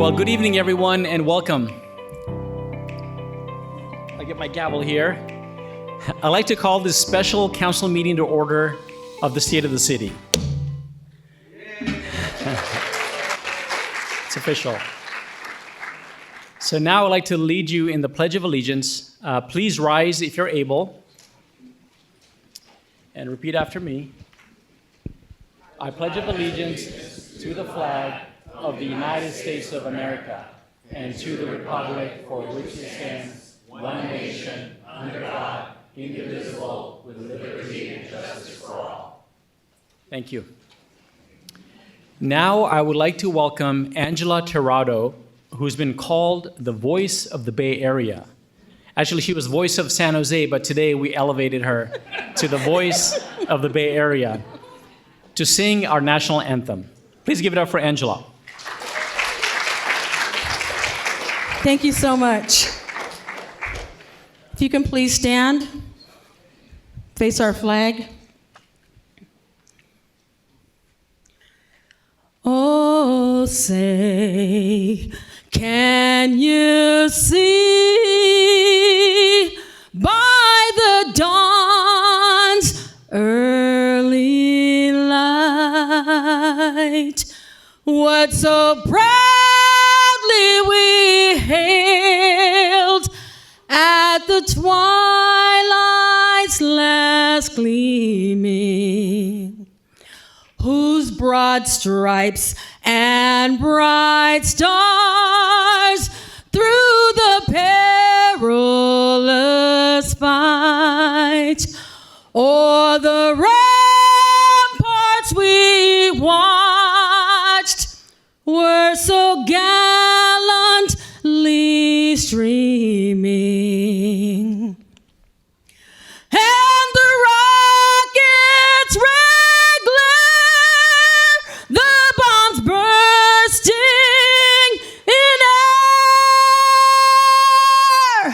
Well, good evening, everyone, and welcome. I get my gavel here. I'd like to call this special council meeting to order of the State of the City. It's official. So now I'd like to lead you in the Pledge of Allegiance. Please rise if you're able and repeat after me. I pledge allegiance to the flag of the United States of America and to the republic for which it stands, one nation, under God, indivisible, with liberty and justice for all. Thank you. Now I would like to welcome Angela Tirado, who's been called the voice of the Bay Area. Actually, she was voice of San Jose, but today we elevated her to the voice of the Bay Area to sing our national anthem. Please give it up for Angela. Thank you so much. If you can please stand, face our flag. Oh, say, can you see by the dawn's early light what so proudly we hailed at the twilight's last gleaming, whose broad stripes and bright stars through the perilous fight o'er the ramparts we watched were so gallantly streaming. And the rockets' red glare, the bombs bursting in air,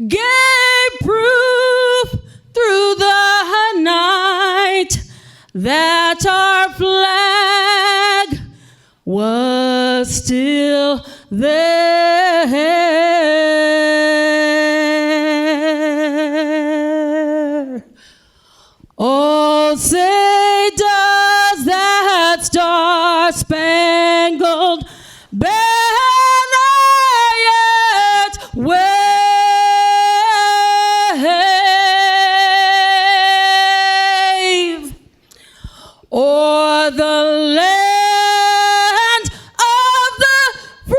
gave proof through the night that our flag was still there. Oh, say does that star-spangled banner yet wave o'er the land of the free?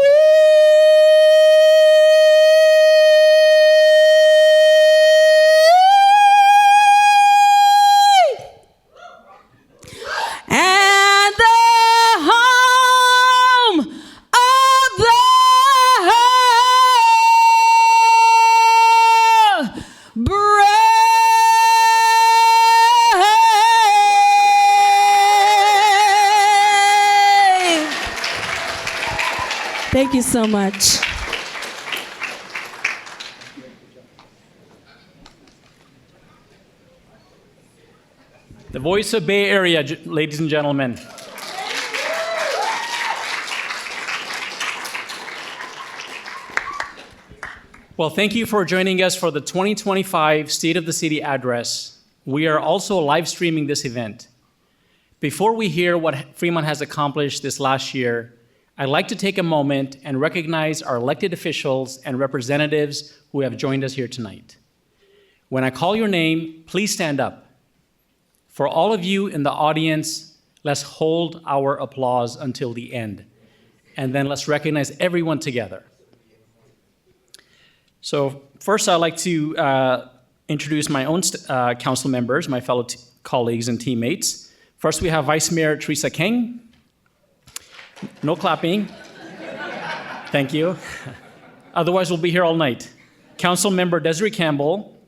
And the home of the brave. Thank you so much. The voice of Bay Area, ladies and gentlemen. Well, thank you for joining us for the 2025 State of the City address. We are also live streaming this event. Before we hear what Fremont has accomplished this last year, I'd like to take a moment and recognize our elected officials and representatives who have joined us here tonight. When I call your name, please stand up. For all of you in the audience, let's hold our applause until the end. And then let's recognize everyone together. So first, I'd like to introduce my own council members, my fellow colleagues and teammates. First, we have Vice Mayor Teresa King. No clapping. Thank you. Otherwise, we'll be here all night. Council Member Desiree Campbell.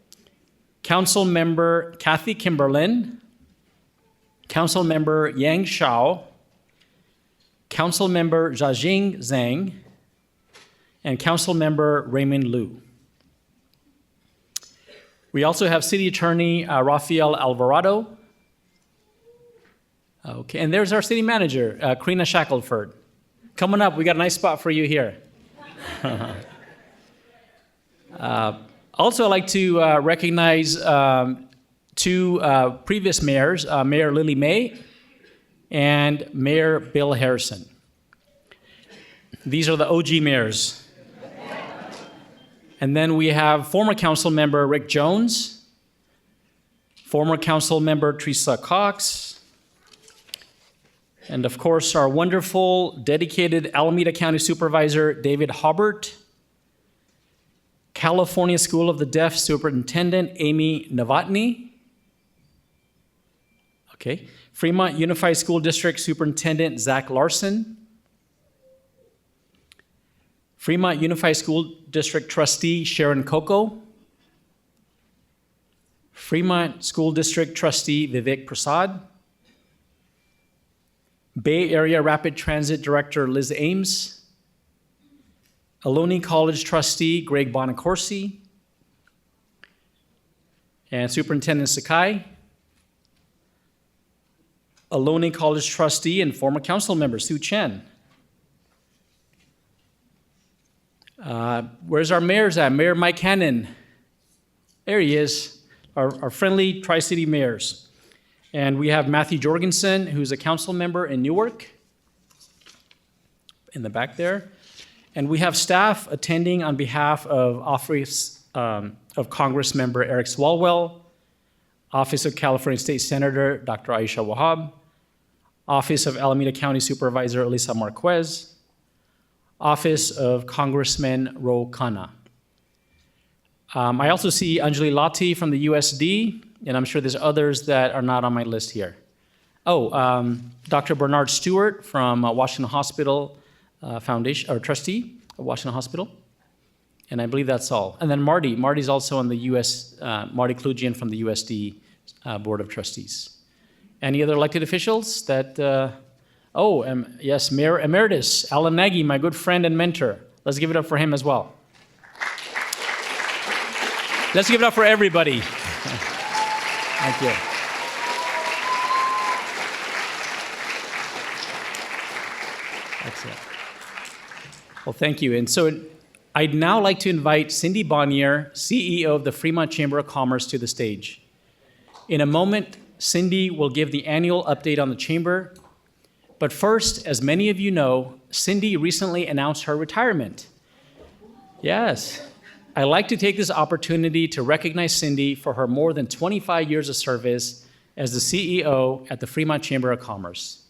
Council Member Kathy Kimberlin. Council Member Yang Shao. Council Member Zhajing Zhang. And Council Member Raymond Liu. We also have City Attorney Rafael Alvarado. Okay, and there's our City Manager, Karina Shackelford. Coming up, we got a nice spot for you here. Also, I'd like to recognize two previous mayors, Mayor Lily May and Mayor Bill Harrison. These are the OG mayors. And then we have former council member Rick Jones, former council member Teresa Cox, and of course our wonderful, dedicated Alameda County Supervisor David Hobart, California School of the Deaf Superintendent Amy Novotny, okay, Fremont Unified School District Superintendent Zach Larson, Fremont Unified School District Trustee Sharon Coco, Fremont School District Trustee Vivek Prasad, Bay Area Rapid Transit Director Liz Ames, Ohlone College Trustee Greg Bonacorsi, and Superintendent Sakai, Ohlone College Trustee and former council member Sue Chen. Where's our mayors at? Mayor Mike Hannon. There he is, our friendly Tri-City mayors. And we have Matthew Jorgensen, who's a council member in Newark, in the back there. And we have staff attending on behalf of Office of Congress member Eric Swalwell, Office of California State Senator Dr. Aisha Wahab, Office of Alameda County Supervisor Elisa Marquez, Office of Congressman Ro Khanna. I also see Anjali Lati from the USD, and I'm sure there's others that are not on my list here. Oh, Dr. Bernard Stewart from Washington Hospital Foundation, or trustee of Washington Hospital. And I believe that's all. And then Marty. Marty's also on the US, Marty Klugian from the USD Board of Trustees. Any other elected officials that, yes, Mayor Emeritus Alan Nagy, my good friend and mentor. Let's give it up for him as well. Let's give it up for everybody. Thank you. Excellent. Well, thank you. And so I'd now like to invite Cindy Bonnier, CEO of the Fremont Chamber of Commerce, to the stage. In a moment, Cindy will give the annual update on the chamber. But first, as many of you know, Cindy recently announced her retirement. Yes. I'd like to take this opportunity to recognize Cindy for her more than 25 years of service as the CEO at the Fremont Chamber of Commerce.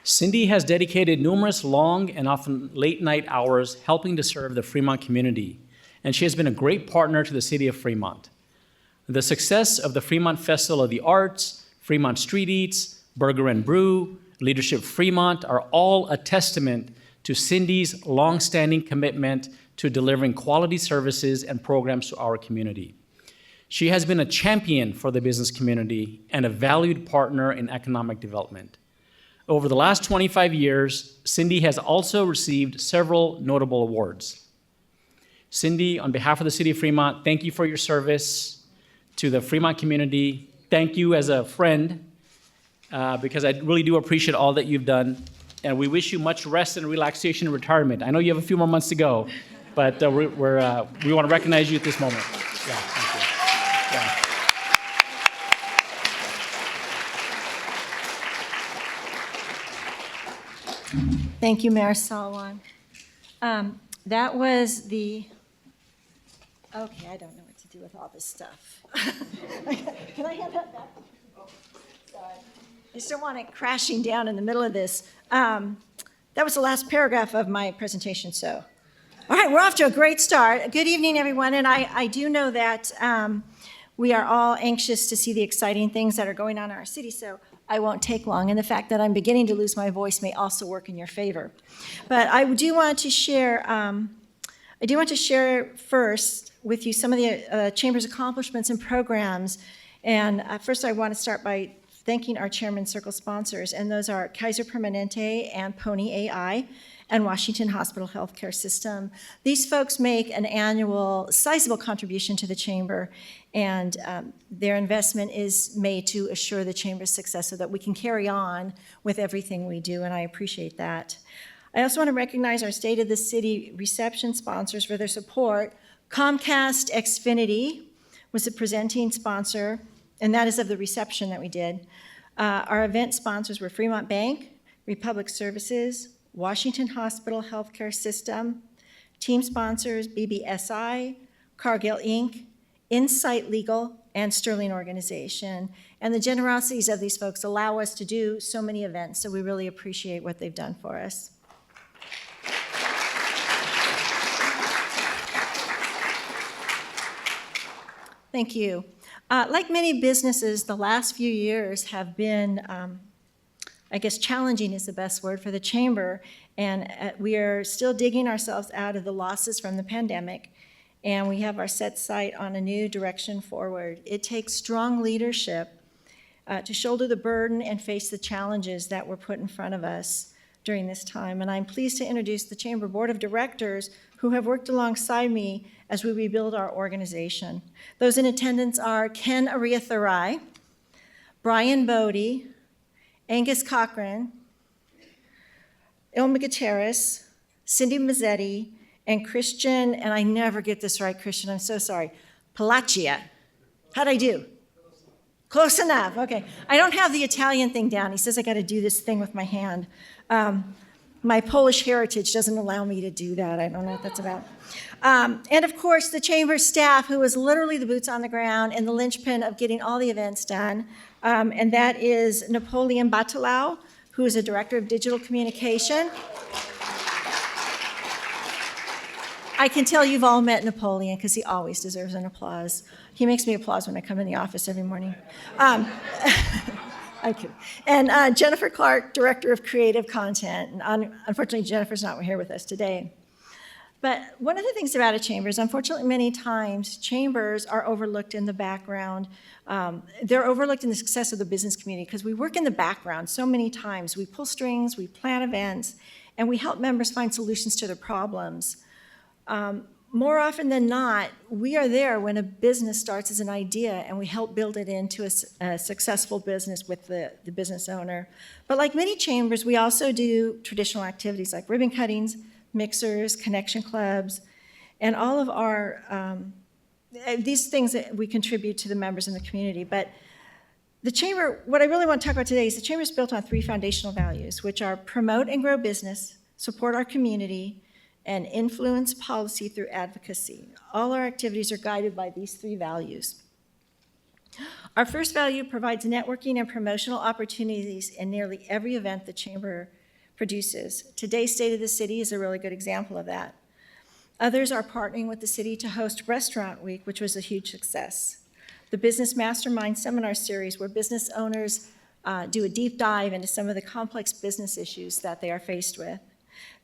Cindy has dedicated numerous long and often late-night hours helping to serve the Fremont community, and she has been a great partner to the city of Fremont. The success of the Fremont Festival of the Arts, Fremont Street Eats, Burger and Brew, Leadership Fremont are all a testament to Cindy's longstanding commitment to delivering quality services and programs to our community. She has been a champion for the business community and a valued partner in economic development. Over the last 25 years, Cindy has also received several notable awards. Cindy, on behalf of the city of Fremont, thank you for your service to the Fremont community. Thank you as a friend, because I really do appreciate all that you've done. And we wish you much rest and relaxation and retirement. I know you have a few more months to go, but we want to recognize you at this moment. Yeah, thank you. Thank you, Mayor Salwan. That was the, okay, I don't know what to do with all this stuff. Can I have that back? Oh, sorry. I just don't want it crashing down in the middle of this. That was the last paragraph of my presentation, so. All right, we're off to a great start. Good evening, everyone, and I do know that we are all anxious to see the exciting things that are going on in our city, so I won't take long, and the fact that I'm beginning to lose my voice may also work in your favor. But I do want to share first with you some of the Chamber's accomplishments and programs. And first I want to start by thanking our Chairman Circle sponsors, and those are Kaiser Permanente and Pony AI and Washington Hospital Healthcare System. These folks make an annual sizable contribution to the Chamber, and their investment is made to assure the Chamber's success so that we can carry on with everything we do, and I appreciate that. I also want to recognize our State of the City reception sponsors for their support. Comcast Xfinity was the presenting sponsor, and that is of the reception that we did. Our event sponsors were Fremont Bank, Republic Services, Washington Hospital Healthcare System, team sponsors BBSI, Cargill Inc., Insight Legal, and Sterling Organization. And the generosities of these folks allow us to do so many events, so we really appreciate what they've done for us. Thank you. Like many businesses, the last few years have been, I guess challenging is the best word for the Chamber, and we are still digging ourselves out of the losses from the pandemic, and we have our set sight on a new direction forward. It takes strong leadership to shoulder the burden and face the challenges that were put in front of us during this time, and I'm pleased to introduce the Chamber Board of Directors who have worked alongside me as we rebuild our organization. Those in attendance are Ken Ariatharai, Brian Bodie, Angus Cochran, Ilma Gutierrez, Cindy Mazzetti, and Christian, and I never get this right, Christian, I'm so sorry, Palaccia. How'd I do? Close enough, okay. I don't have the Italian thing down. He says I gotta do this thing with my hand. My Polish heritage doesn't allow me to do that. I don't know what that's about. And of course, the Chamber staff, who is literally the boots on the ground and the linchpin of getting all the events done. And that is Napoleon Batalau, who is a director of digital communication. I can tell you've all met Napoleon because he always deserves an applause. He makes me applause when I come in the office every morning. And Jennifer Clark, Director of Creative Content. And unfortunately, Jennifer's not here with us today. But one of the things about a chamber is, unfortunately, many times, chambers are overlooked in the background. They're overlooked in the success of the business community because we work in the background so many times. We pull strings, we plan events, and we help members find solutions to their problems. More often than not, we are there when a business starts as an idea and we help build it into a successful business with the business owner. But like many chambers, we also do traditional activities like ribbon cuttings, mixers, connection clubs, and all of our, these things that we contribute to the members in the community. But the Chamber, what I really want to talk about today is the Chamber is built on 3 foundational values, which are promote and grow business, support our community, and influence policy through advocacy. All our activities are guided by these 3 values. Our first value provides networking and promotional opportunities in nearly every event the Chamber produces. Today's State of the City is a really good example of that. Others are partnering with the city to host Restaurant Week, which was a huge success. The Business Mastermind Seminar Series, where business owners do a deep dive into some of the complex business issues that they are faced with.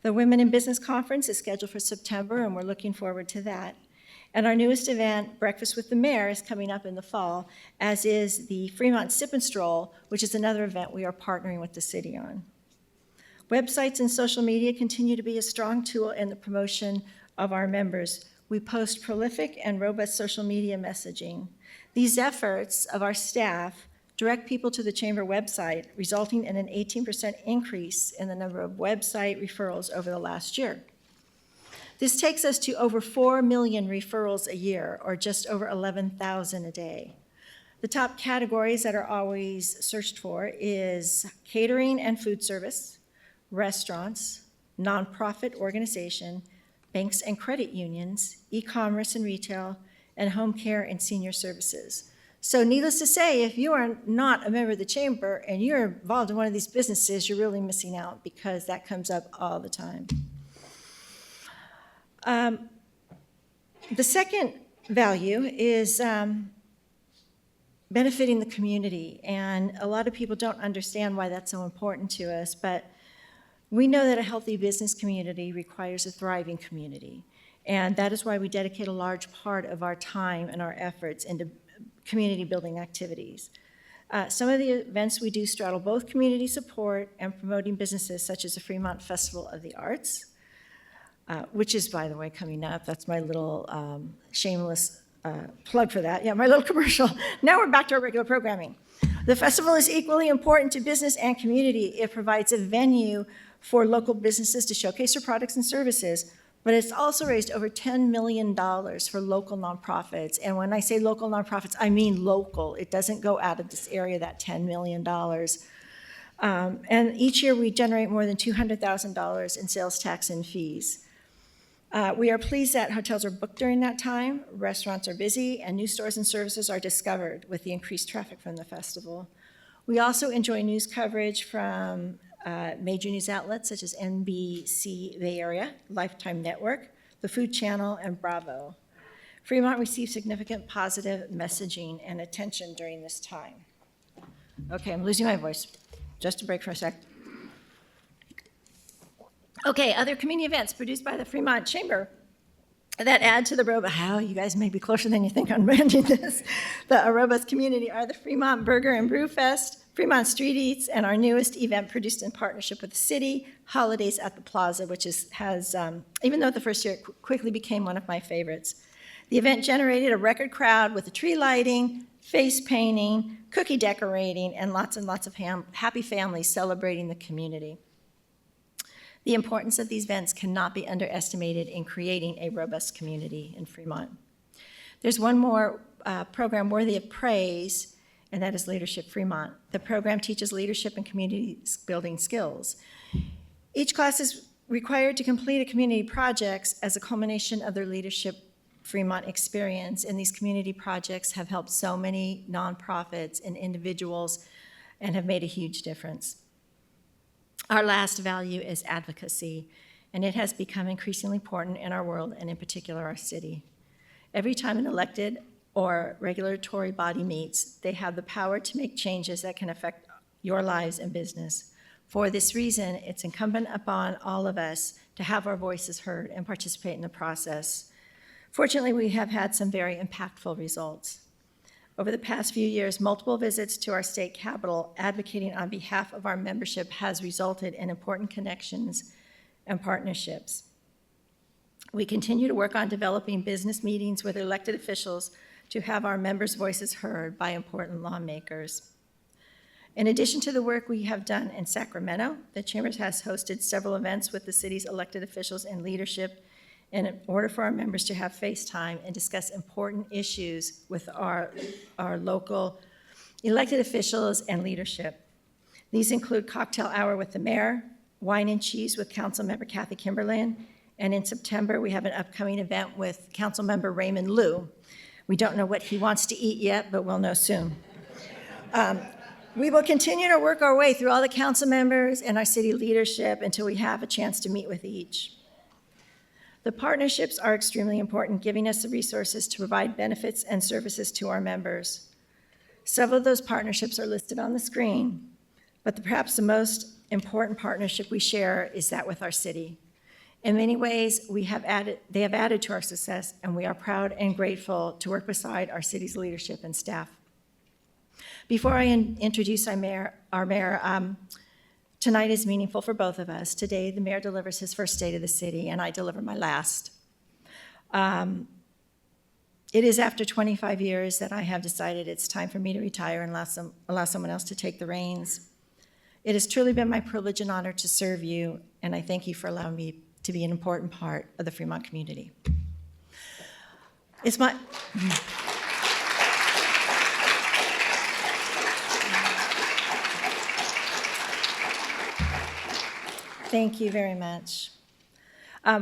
The Women in Business Conference is scheduled for September, and we're looking forward to that. And our newest event, Breakfast with the Mayor, is coming up in the fall, as is the Fremont Sip and Stroll, which is another event we are partnering with the city on. Websites and social media continue to be a strong tool in the promotion of our members. We post prolific and robust social media messaging. These efforts of our staff direct people to the Chamber website, resulting in an 18% increase in the number of website referrals over the last year. This takes us to over 4 million referrals a year, or just over 11,000 a day. The top categories that are always searched for is catering and food service, restaurants, nonprofit organization, banks and credit unions, e-commerce and retail, and home care and senior services. So needless to say, if you are not a member of the Chamber and you're involved in one of these businesses, you're really missing out because that comes up all the time. The second value is benefiting the community, and a lot of people don't understand why that's so important to us, but we know that a healthy business community requires a thriving community, and that is why we dedicate a large part of our time and our efforts into community building activities. Some of the events we do straddle both community support and promoting businesses such as the Fremont Festival of the Arts, which is, by the way, coming up. That's my little shameless plug for that. Yeah, my little commercial. Now we're back to our regular programming. The festival is equally important to business and community. It provides a venue for local businesses to showcase their products and services, but it's also raised over $10 million for local nonprofits. And when I say local nonprofits, I mean local. It doesn't go out of this area, that $10 million. And each year we generate more than $200,000 in sales tax and fees. We are pleased that hotels are booked during that time, restaurants are busy, and new stores and services are discovered with the increased traffic from the festival. We also enjoy news coverage from major news outlets such as NBC Bay Area, Lifetime Network, the Food Channel, and Bravo. Fremont received significant positive messaging and attention during this time. Okay, I'm losing my voice. Just a break for a sec. Okay, other community events produced by the Fremont Chamber that add to the robust, you guys may be closer than you think on branding this, the robust community are the Fremont Burger and Brew Fest, Fremont Street Eats, and our newest event produced in partnership with the city, Holidays at the Plaza, which has, even though the first year it quickly became one of my favorites. The event generated a record crowd with the tree lighting, face painting, cookie decorating, and lots of happy families celebrating the community. The importance of these events cannot be underestimated in creating a robust community in Fremont. There's one more program worthy of praise, and that is Leadership Fremont. The program teaches leadership and community building skills. Each class is required to complete a community projects as a culmination of their Leadership Fremont experience, and these community projects have helped so many nonprofits and individuals and have made a huge difference. Our last value is advocacy, and it has become increasingly important in our world and in particular our city. Every time an elected or regulatory body meets, they have the power to make changes that can affect your lives and business. For this reason, it's incumbent upon all of us to have our voices heard and participate in the process. Fortunately, we have had some very impactful results. Over the past few years, multiple visits to our state capitol advocating on behalf of our membership has resulted in important connections and partnerships. We continue to work on developing business meetings with elected officials to have our members' voices heard by important lawmakers. In addition to the work we have done in Sacramento, the Chamber has hosted several events with the city's elected officials and leadership in order for our members to have face time and discuss important issues with our local elected officials and leadership. These include cocktail hour with the mayor, wine and cheese with Councilmember Kathy Kimberlin, and in September, we have an upcoming event with Councilmember Raymond Liu. We don't know what he wants to eat yet, but we'll know soon. We will continue to work our way through all the council members and our city leadership until we have a chance to meet with each. The partnerships are extremely important, giving us the resources to provide benefits and services to our members. Several of those partnerships are listed on the screen, but perhaps the most important partnership we share is that with our city. In many ways, they have added to our success, and we are proud and grateful to work beside our city's leadership and staff. Before I introduce our mayor, tonight is meaningful for both of us. Today, the mayor delivers his first State of the City, and I deliver my last. It is after 25 years that I have decided it's time for me to retire and allow someone else to take the reins. It has truly been my privilege and honor to serve you, and I thank you for allowing me to be an important part of the Fremont community. It's my... Thank you very much.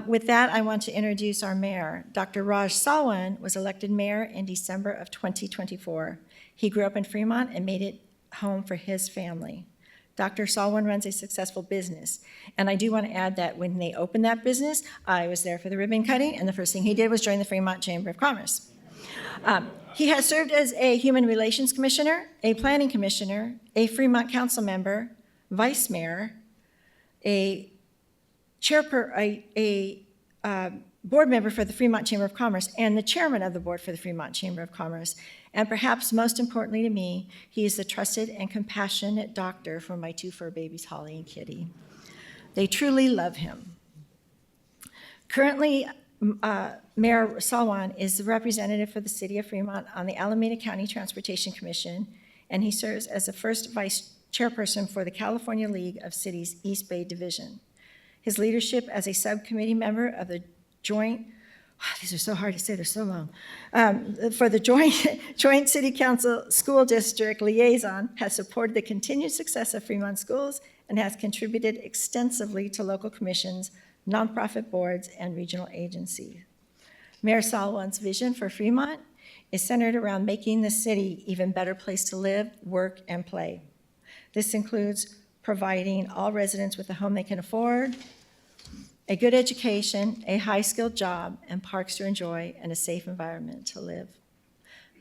With that, I want to introduce our mayor. Dr. Raj Salwan was elected mayor in December of 2024. He grew up in Fremont and made it home for his family. Dr. Salwan runs a successful business. And I do want to add that when they opened that business, I was there for the ribbon cutting, and the first thing he did was join the Fremont Chamber of Commerce. He has served as a Human Relations Commissioner, a Planning Commissioner, a Fremont Council member, Vice Mayor, a board member for the Fremont Chamber of Commerce and the chairman of the board for the Fremont Chamber of Commerce. And perhaps most importantly to me, he is the trusted and compassionate doctor for my two fur babies, Holly and Kitty. They truly love him. Currently, Mayor Salwan is the representative for the city of Fremont on the Alameda County Transportation Commission, and he serves as the first vice chairperson for the California League of Cities East Bay Division. His leadership as a subcommittee member of the joint, these are so hard to say, they're so long, for the joint City Council School District Liaison has supported the continued success of Fremont schools and has contributed extensively to local commissions, nonprofit boards, and regional agencies. Mayor Salwan's vision for Fremont is centered around making the city an even better place to live, work, and play. This includes providing all residents with a home they can afford, a good education, a high-skilled job, and parks to enjoy, and a safe environment to live.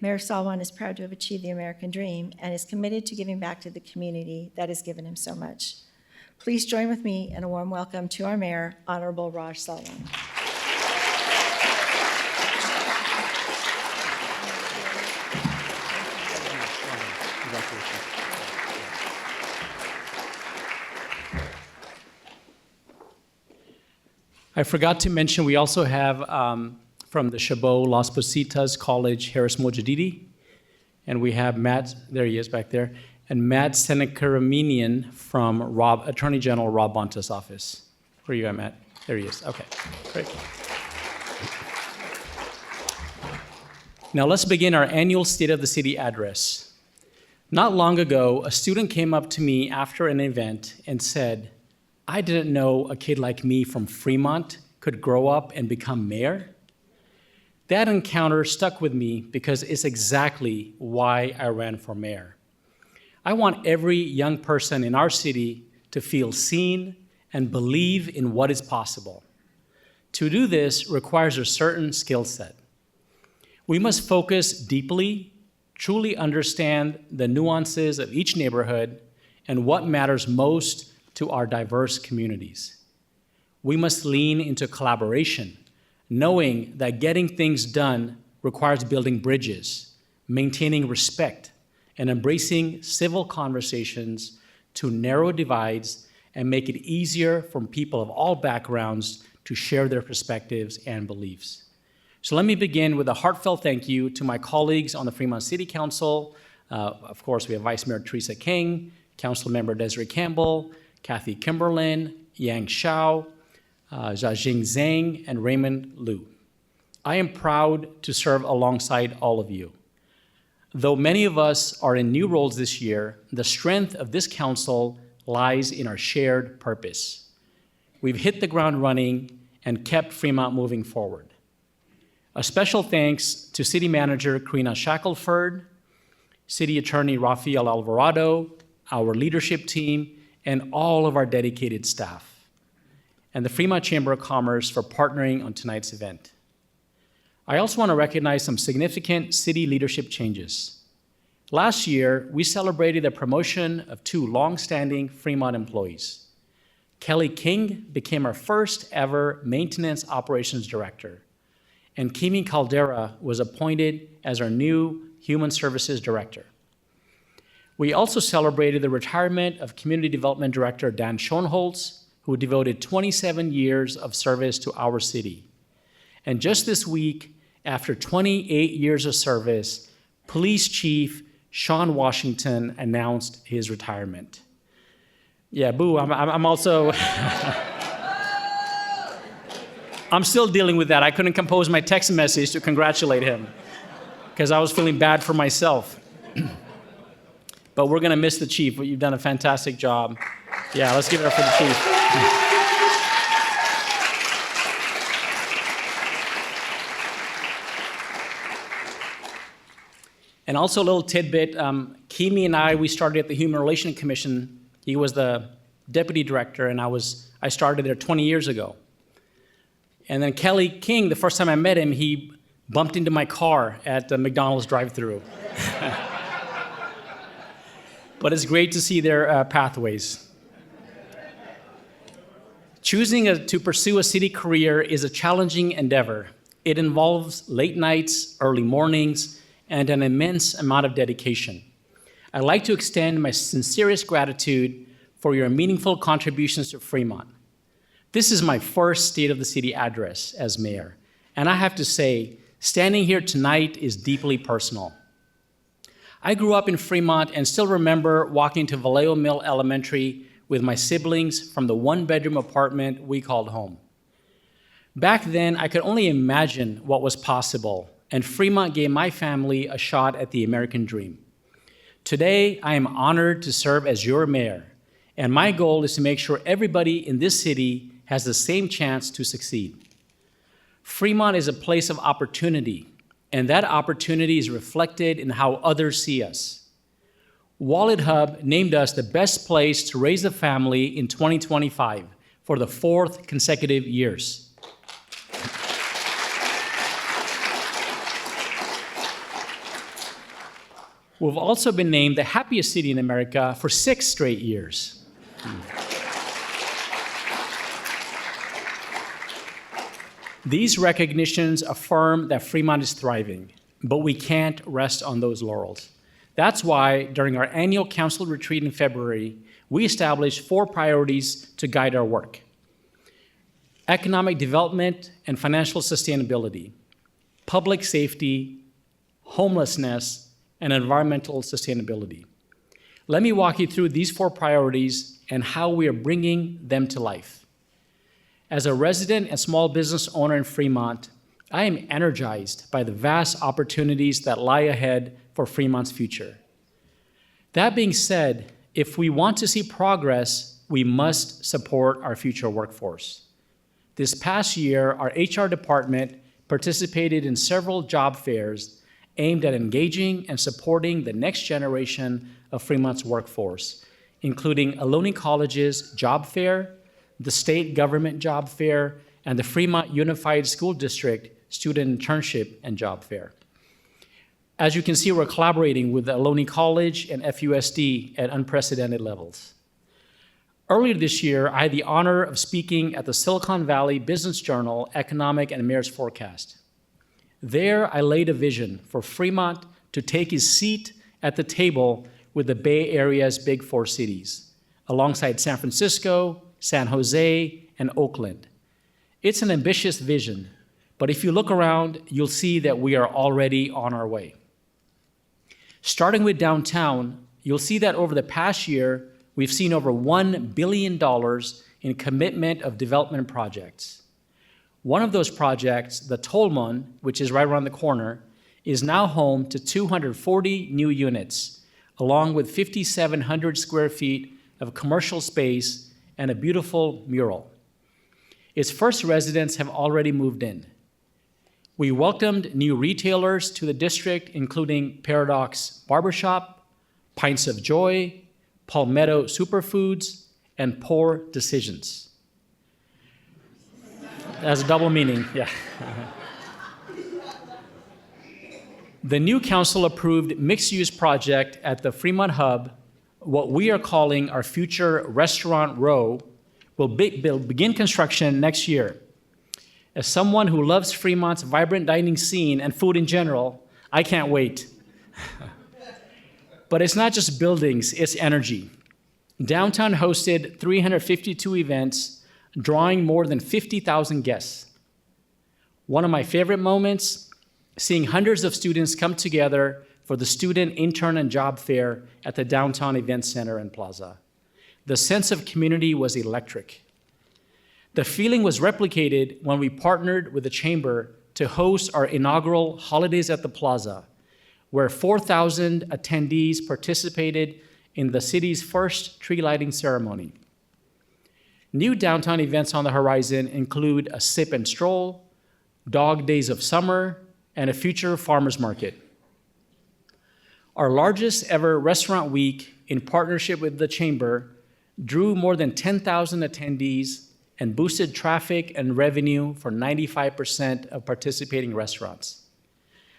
Mayor Salwan is proud to have achieved the American dream and is committed to giving back to the community that has given him so much. Please join with me in a warm welcome to our mayor, Honorable Raj Salwan. I forgot to mention, we also have from the Chabot Las Positas College, Harris Mojadidi, and we have Matt, there he is back there, and Matt Senekaraminian from Attorney General Rob Bonta's office. Where are you at, Matt? There he is. Okay, great. Now let's begin our annual State of the City address. Not long ago, a student came up to me after an event and said, "I didn't know a kid like me from Fremont could grow up and become mayor." That encounter stuck with me because it's exactly why I ran for mayor. I want every young person in our city to feel seen and believe in what is possible. To do this requires a certain skill set. We must focus deeply, truly understand the nuances of each neighborhood and what matters most to our diverse communities. We must lean into collaboration, knowing that getting things done requires building bridges, maintaining respect, and embracing civil conversations to narrow divides and make it easier for people of all backgrounds to share their perspectives and beliefs. So let me begin with a heartfelt thank you to my colleagues on the Fremont City Council. Of course, we have Vice Mayor Teresa King, Council Member Desiree Campbell, Kathy Kimberlin, Yang Xiao, Jiajing Zhang, and Raymond Liu. I am proud to serve alongside all of you. Though many of us are in new roles this year, the strength of this council lies in our shared purpose. We've hit the ground running and kept Fremont moving forward. A special thanks to City Manager Karina Shackelford, City Attorney Rafael Alvarado, our leadership team, and all of our dedicated staff, and the Fremont Chamber of Commerce for partnering on tonight's event. I also want to recognize some significant city leadership changes. Last year, we celebrated the promotion of two long-standing Fremont employees. Kelly King became our first ever Maintenance Operations Director, and Kimi Caldera was appointed as our new Human Services Director. We also celebrated the retirement of Community Development Director Dan Schoenholz, who devoted 27 years of service to our city. And just this week, after 28 years of service, Police Chief Sean Washington announced his retirement. Yeah, boo, I'm also, I'm still dealing with that. I couldn't compose my text message to congratulate him because I was feeling bad for myself. But we're gonna miss the chief. You've done a fantastic job. Yeah, let's give it up for the chief. And also a little tidbit, Kimi and I, we started at the Human Relations Commission. He was the deputy director, and I started there 20 years ago. And then Kelly King, the first time I met him, he bumped into my car at the McDonald's drive-thru. But it's great to see their pathways. To pursue a city career is a challenging endeavor. It involves late nights, early mornings, and an immense amount of dedication. I'd like to extend my sincerest gratitude for your meaningful contributions to Fremont. This is my first State of the City address as mayor, and I have to say, standing here tonight is deeply personal. I grew up in Fremont and still remember walking to Vallejo Mill Elementary with my siblings from the one-bedroom apartment we called home. Back then, I could only imagine what was possible, and Fremont gave my family a shot at the American dream. Today, I am honored to serve as your mayor, and my goal is to make sure everybody in this city has the same chance to succeed. Fremont is a place of opportunity, and that opportunity is reflected in how others see us. Wallet Hub named us the best place to raise a family in 2025 for the 4th consecutive years. We've also been named the happiest city in America for 6 straight years. These recognitions affirm that Fremont is thriving, but we can't rest on those laurels. That's why, during our annual council retreat in February, we established 4 priorities to guide our work: economic development and financial sustainability, public safety, homelessness, and environmental sustainability. Let me walk you through these 4 priorities and how we are bringing them to life. As a resident and small business owner in Fremont, I am energized by the vast opportunities that lie ahead for Fremont's future. That being said, if we want to see progress, we must support our future workforce. This past year, our HR department participated in several job fairs aimed at engaging and supporting the next generation of Fremont's workforce, including Ohlone College's job fair, the state government job fair, and the Fremont Unified School District student internship and job fair. As you can see, we're collaborating with Ohlone College and FUSD at unprecedented levels. Earlier this year, I had the honor of speaking at the Silicon Valley Business Journal Economic and Mayor's Forecast. There, I laid a vision for Fremont to take his seat at the table with the Bay Area's big 4 cities, alongside San Francisco, San Jose, and Oakland. It's an ambitious vision, but if you look around, you'll see that we are already on our way. Starting with downtown, you'll see that over the past year, we've seen over $1 billion in commitment of development projects. One of those projects, the Tolman, which is right around the corner, is now home to 240 new units, along with 5,700 square feet of commercial space and a beautiful mural. Its first residents have already moved in. We welcomed new retailers to the district, including Paradox Barbershop, Pints of Joy, Palmetto Superfoods, and Poor Decisions. That's a double meaning, yeah. The new council-approved mixed-use project at the Fremont Hub, what we are calling our future restaurant row, will begin construction next year. As someone who loves Fremont's vibrant dining scene and food in general, I can't wait. But it's not just buildings, it's energy. Downtown hosted 352 events, drawing more than 50,000 guests. One of my favorite moments, seeing hundreds of students come together for the Student Intern and Job Fair at the Downtown Event Center and Plaza. The sense of community was electric. The feeling was replicated when we partnered with the Chamber to host our inaugural Holidays at the Plaza, where 4,000 attendees participated in the city's first tree lighting ceremony. New downtown events on the horizon include a sip and stroll, Dog Days of Summer, and a future farmers market. Our largest ever restaurant week, in partnership with the Chamber, drew more than 10,000 attendees and boosted traffic and revenue for 95% of participating restaurants.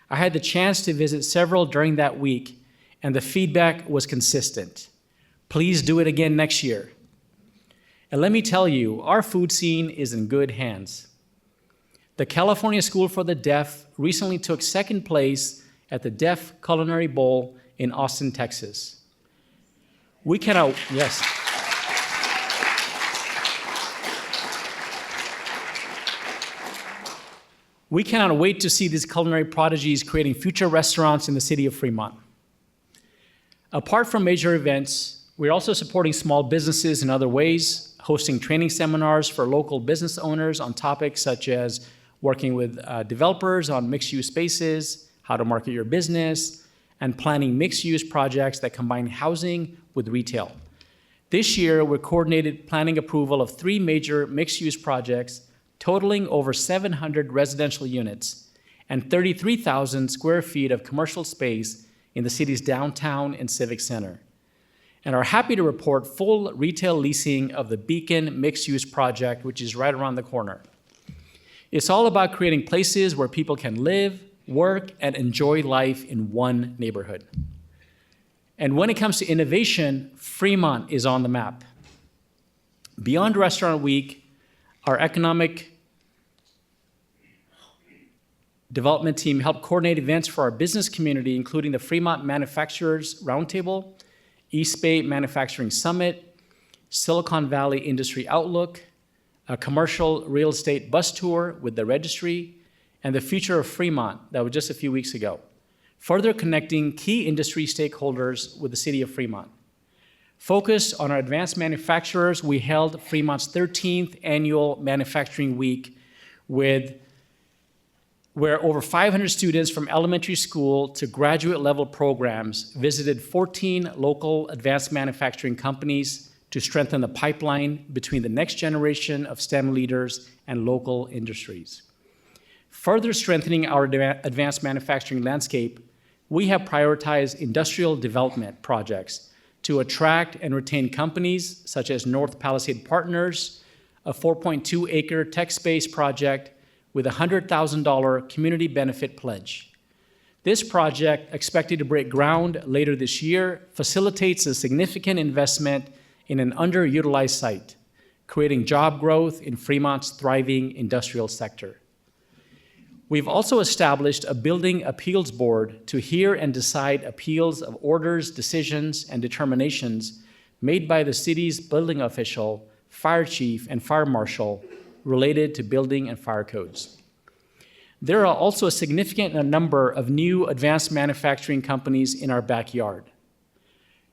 I had the chance to visit several during that week, and the feedback was consistent. Please do it again next year. And let me tell you, our food scene is in good hands. The California School for the Deaf recently took second place at the Deaf Culinary Bowl in Austin, Texas. We cannot wait to see these culinary prodigies creating future restaurants in the city of Fremont. Apart from major events, we're also supporting small businesses in other ways, hosting training seminars for local business owners on topics such as working with developers on mixed-use spaces, how to market your business, and planning mixed-use projects that combine housing with retail. This year, we coordinated planning approval of 3 major mixed-use projects totaling over 700 residential units and 33,000 square feet of commercial space in the city's downtown and civic center, and are happy to report full retail leasing of the Beacon mixed-use project, which is right around the corner. It's all about creating places where people can live, work, and enjoy life in one neighborhood. And when it comes to innovation, Fremont is on the map. Beyond Restaurant Week, our economic development team helped coordinate events for our business community, including the Fremont Manufacturers Roundtable, East Bay Manufacturing Summit, Silicon Valley Industry Outlook, a commercial real estate bus tour with the registry, and the Future of Fremont that was just a few weeks ago, further connecting key industry stakeholders with the city of Fremont. Focused on our advanced manufacturers, we held Fremont's 13th annual Manufacturing Week where over 500 students from elementary school to graduate level programs visited 14 local advanced manufacturing companies to strengthen the pipeline between the next generation of STEM leaders and local industries. Further strengthening our advanced manufacturing landscape, we have prioritized industrial development projects to attract and retain companies such as North Palisade Partners, a 4.2-acre tech space project with a $100,000 community benefit pledge. This project, expected to break ground later this year, facilitates a significant investment in an underutilized site, creating job growth in Fremont's thriving industrial sector. We've also established a building appeals board to hear and decide appeals of orders, decisions, and determinations made by the city's building official, fire chief, and fire marshal related to building and fire codes. There are also a significant number of new advanced manufacturing companies in our backyard.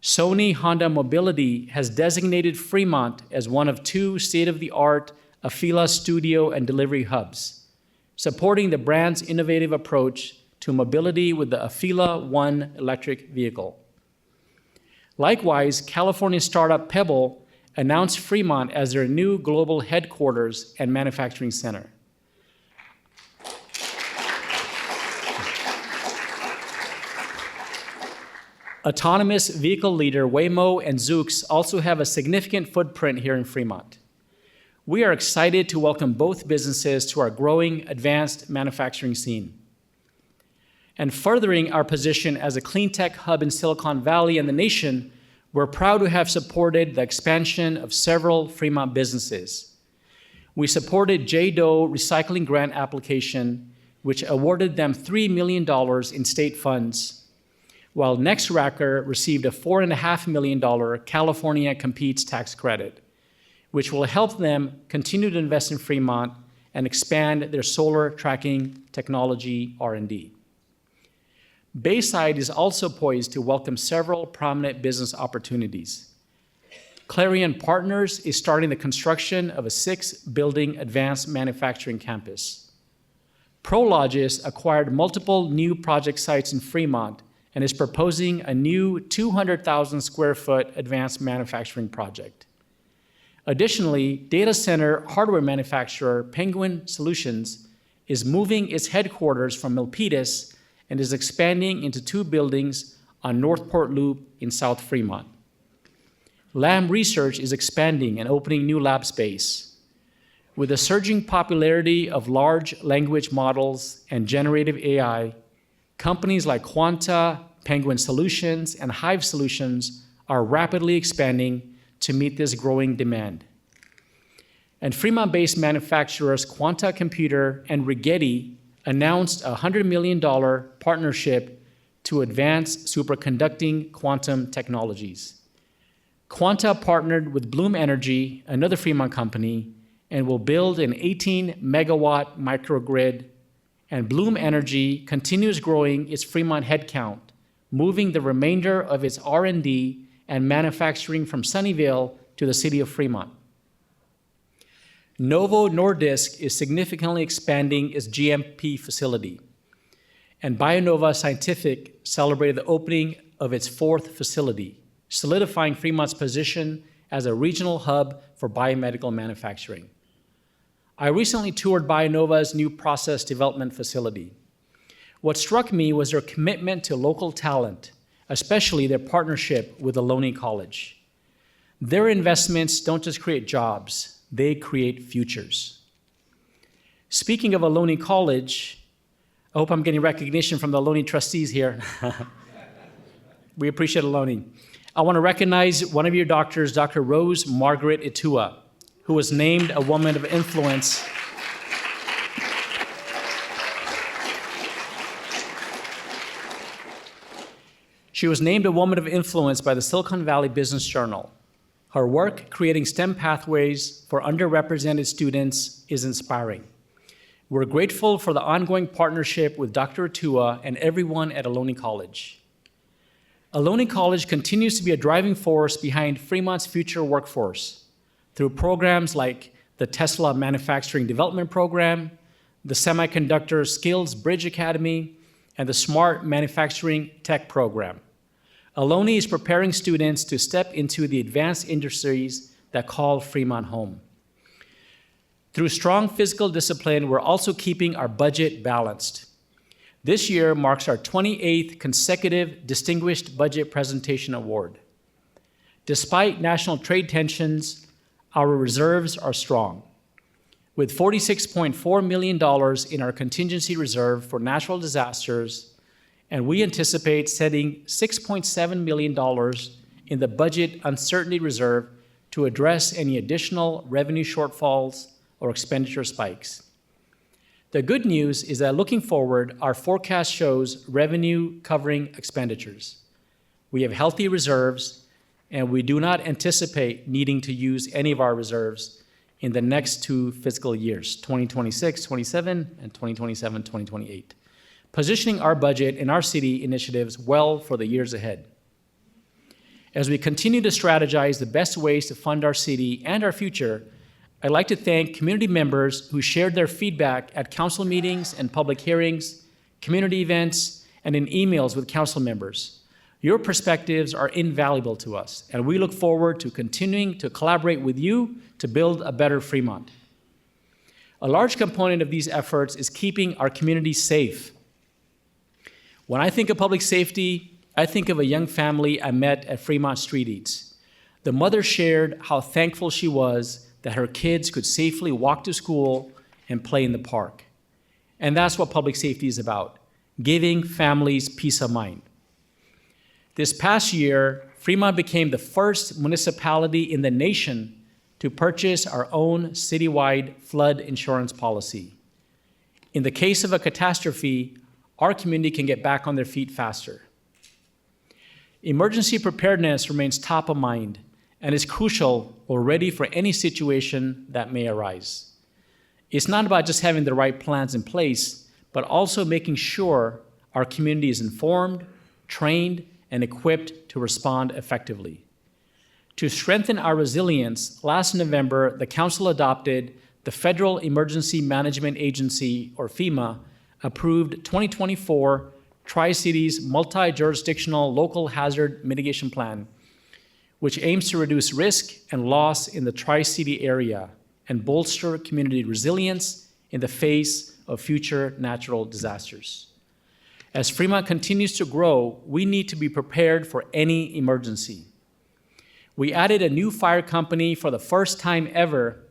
Sony Honda Mobility has designated Fremont as one of 2 state-of-the-art Afila studio and delivery hubs, supporting the brand's innovative approach to mobility with the Afila One electric vehicle. Likewise, California startup Pebble announced Fremont as their new global headquarters and manufacturing center. Autonomous vehicle leader Waymo and Zoox also have a significant footprint here in Fremont. We are excited to welcome both businesses to our growing advanced manufacturing scene. And furthering our position as a clean tech hub in Silicon Valley and the nation, we're proud to have supported the expansion of several Fremont businesses. We supported J. Doe Recycling Grant application, which awarded them $3 million in state funds, while Nextracker received a $4.5 million California Competes tax credit, which will help them continue to invest in Fremont and expand their solar tracking technology R&D. Bayside is also poised to welcome several prominent business opportunities. Clarion Partners is starting the construction of a 6-building advanced manufacturing campus. Prologis acquired multiple new project sites in Fremont and is proposing a new 200,000 square foot advanced manufacturing project. Additionally, data center hardware manufacturer Penguin Solutions is moving its headquarters from Milpitas and is expanding into 2 buildings on Northport Loop in South Fremont. Lam Research is expanding and opening new lab space. With the surging popularity of large language models and generative AI, companies like Quanta, Penguin Solutions, and Hive Solutions are rapidly expanding to meet this growing demand. And Fremont-based manufacturers Quanta Computer and Rigetti announced a $100 million partnership to advance superconducting quantum technologies. Quanta partnered with Bloom Energy, another Fremont company, and will build an 18-megawatt microgrid. And Bloom Energy continues growing its Fremont headcount, moving the remainder of its R&D and manufacturing from Sunnyvale to the city of Fremont. Novo Nordisk is significantly expanding its GMP facility, and BioNova Scientific celebrated the opening of its 4th facility, solidifying Fremont's position as a regional hub for biomedical manufacturing. I recently toured BioNova's new process development facility. What struck me was their commitment to local talent, especially their partnership with Ohlone College. Their investments don't just create jobs, they create futures. Speaking of Ohlone College, I hope I'm getting recognition from the Ohlone trustees here. We appreciate Ohlone. I want to recognize one of your doctors, Dr. Rose Margaret Itua, who was named a woman of influence. She was named a woman of influence by the Silicon Valley Business Journal. Her work creating STEM pathways for underrepresented students is inspiring. We're grateful for the ongoing partnership with Dr. Itua and everyone at Ohlone College. Ohlone College continues to be a driving force behind Fremont's future workforce through programs like the Tesla Manufacturing Development Program, the Semiconductor Skills Bridge Academy, and the Smart Manufacturing Tech Program. Ohlone is preparing students to step into the advanced industries that call Fremont home. Through strong physical discipline, we're also keeping our budget balanced. This year marks our 28th consecutive Distinguished Budget Presentation Award. Despite national trade tensions, our reserves are strong. With $46.4 million in our contingency reserve for natural disasters, and we anticipate setting $6.7 million in the budget uncertainty reserve to address any additional revenue shortfalls or expenditure spikes. The good news is that looking forward, our forecast shows revenue covering expenditures. We have healthy reserves, and we do not anticipate needing to use any of our reserves in the next 2 fiscal years, 2026, 27, and 2027, 2028, positioning our budget and our city initiatives well for the years ahead. As we continue to strategize the best ways to fund our city and our future, I'd like to thank community members who shared their feedback at council meetings and public hearings, community events, and in emails with council members. Your perspectives are invaluable to us, and we look forward to continuing to collaborate with you to build a better Fremont. A large component of these efforts is keeping our community safe. When I think of public safety, I think of a young family I met at Fremont Street Eats. The mother shared how thankful she was that her kids could safely walk to school and play in the park. And that's what public safety is about, giving families peace of mind. This past year, Fremont became the first municipality in the nation to purchase our own citywide flood insurance policy. In the case of a catastrophe, our community can get back on their feet faster. Emergency preparedness remains top of mind and is crucial or ready for any situation that may arise. It's not about just having the right plans in place, but also making sure our community is informed, trained, and equipped to respond effectively. To strengthen our resilience, last November, the Council adopted the Federal Emergency Management Agency, or FEMA, approved 2024 Tri-Cities Multi-Jurisdictional Local Hazard Mitigation Plan, which aims to reduce risk and loss in the Tri-City area and bolster community resilience in the face of future natural disasters. As Fremont continues to grow, we need to be prepared for any emergency. We added a new fire company for the first time ever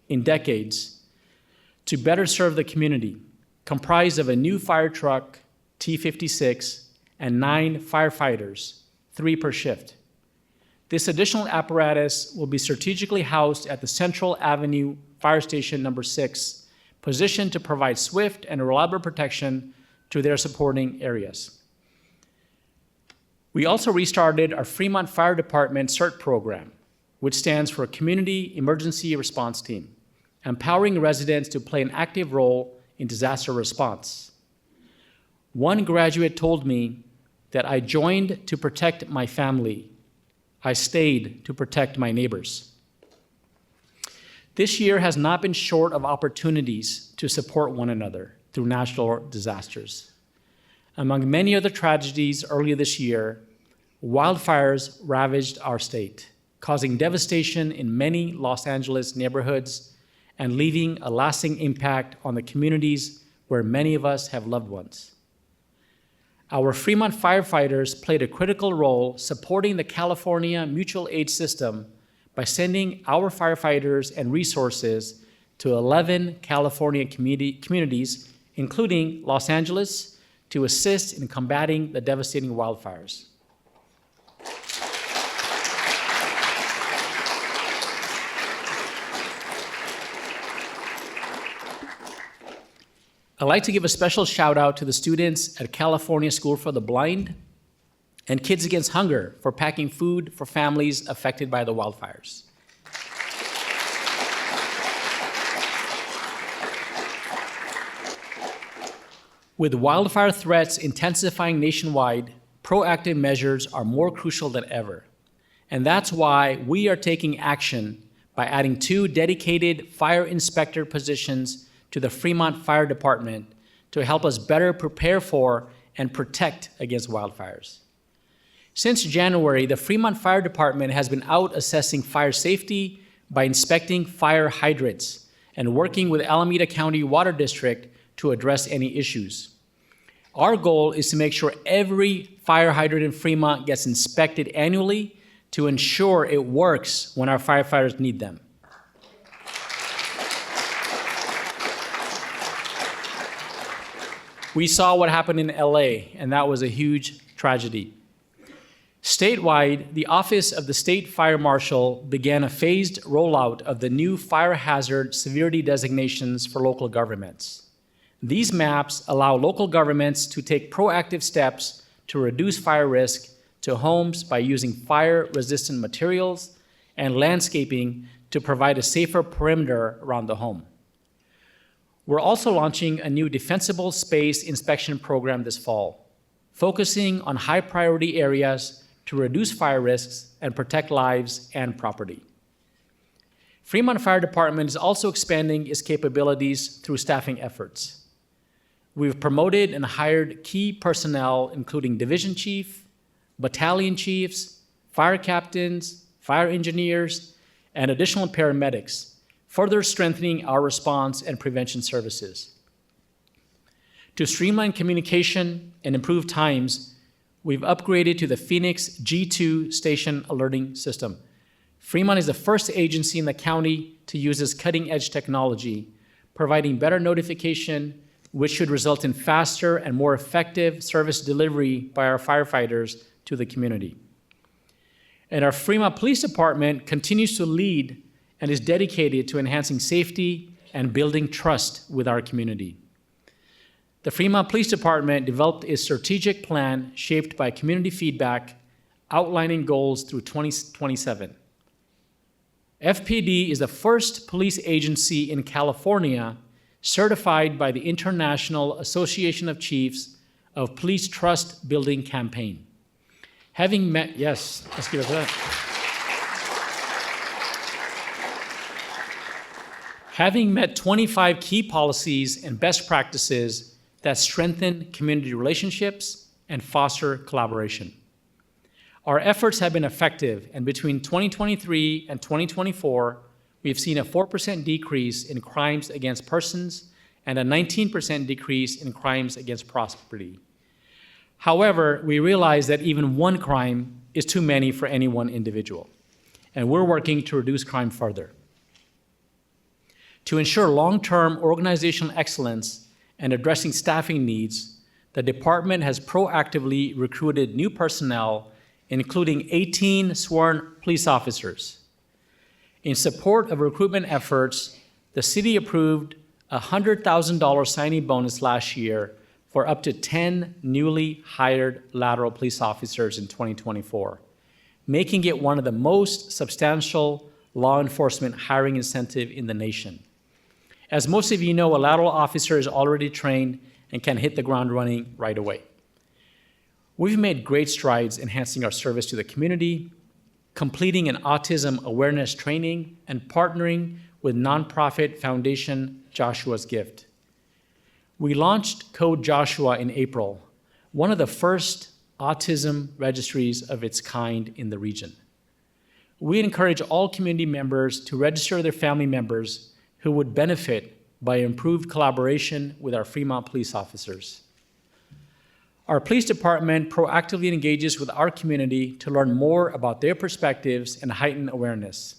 in decades to better serve the community, comprised of a new fire truck, T-56, and 9 firefighters, 3 per shift. This additional apparatus will be strategically housed at the Central Avenue Fire Station Number 6, positioned to provide swift and reliable protection to their supporting areas. We also restarted our Fremont Fire Department CERT program, which stands for Community Emergency Response Team, empowering residents to play an active role in disaster response. One graduate told me that I joined to protect my family. I stayed to protect my neighbors. This year has not been short of opportunities to support one another through natural disasters. Among many other tragedies earlier this year, wildfires ravaged our state, causing devastation in many Los Angeles neighborhoods and leaving a lasting impact on the communities where many of us have loved ones. Our Fremont firefighters played a critical role supporting the California mutual aid system by sending our firefighters and resources to 11 California communities, including Los Angeles, to assist in combating the devastating wildfires. I'd like to give a special shout out to the students at California School for the Blind and Kids Against Hunger for packing food for families affected by the wildfires. With wildfire threats intensifying nationwide, proactive measures are more crucial than ever. And that's why we are taking action by adding 2 dedicated fire inspector positions to the Fremont Fire Department to help us better prepare for and protect against wildfires. Since January, the Fremont Fire Department has been out assessing fire safety by inspecting fire hydrants and working with Alameda County Water District to address any issues. Our goal is to make sure every fire hydrant in Fremont gets inspected annually to ensure it works when our firefighters need them. We saw what happened in LA, and that was a huge tragedy. Statewide, the Office of the State Fire Marshal began a phased rollout of the new fire hazard severity designations for local governments. These maps allow local governments to take proactive steps to reduce fire risk to homes by using fire-resistant materials and landscaping to provide a safer perimeter around the home. We're also launching a new defensible space inspection program this fall, focusing on high-priority areas to reduce fire risks and protect lives and property. Fremont Fire Department is also expanding its capabilities through staffing efforts. We've promoted and hired key personnel, including division chief, battalion chiefs, fire captains, fire engineers, and additional paramedics, further strengthening our response and prevention services. To streamline communication and improve times, we've upgraded to the Phoenix G2 station alerting system. Fremont is the first agency in the county to use this cutting-edge technology, providing better notification, which should result in faster and more effective service delivery by our firefighters to the community. And our Fremont Police Department continues to lead and is dedicated to enhancing safety and building trust with our community. The Fremont Police Department developed a strategic plan shaped by community feedback, outlining goals through 2027. FPD is the first police agency in California certified by the International Association of Chiefs of Police Trust Building Campaign. Having met, yes, let's give it that. Having met 25 key policies and best practices that strengthen community relationships and foster collaboration. Our efforts have been effective, and between 2023 and 2024, we've seen a 4% decrease in crimes against persons and a 19% decrease in crimes against property. However, we realize that even one crime is too many for any one individual, and we're working to reduce crime further. To ensure long-term organizational excellence and addressing staffing needs, the department has proactively recruited new personnel, including 18 sworn police officers. In support of recruitment efforts, the city approved a $100,000 signing bonus last year for up to 10 newly hired lateral police officers in 2024, making it one of the most substantial law enforcement hiring incentive in the nation. As most of you know, a lateral officer is already trained and can hit the ground running right away. We've made great strides enhancing our service to the community, completing an autism awareness training, and partnering with nonprofit foundation Joshua's Gift. We launched Code Joshua in April, one of the first autism registries of its kind in the region. We encourage all community members to register their family members who would benefit by improved collaboration with our Fremont police officers. Our police department proactively engages with our community to learn more about their perspectives and heighten awareness.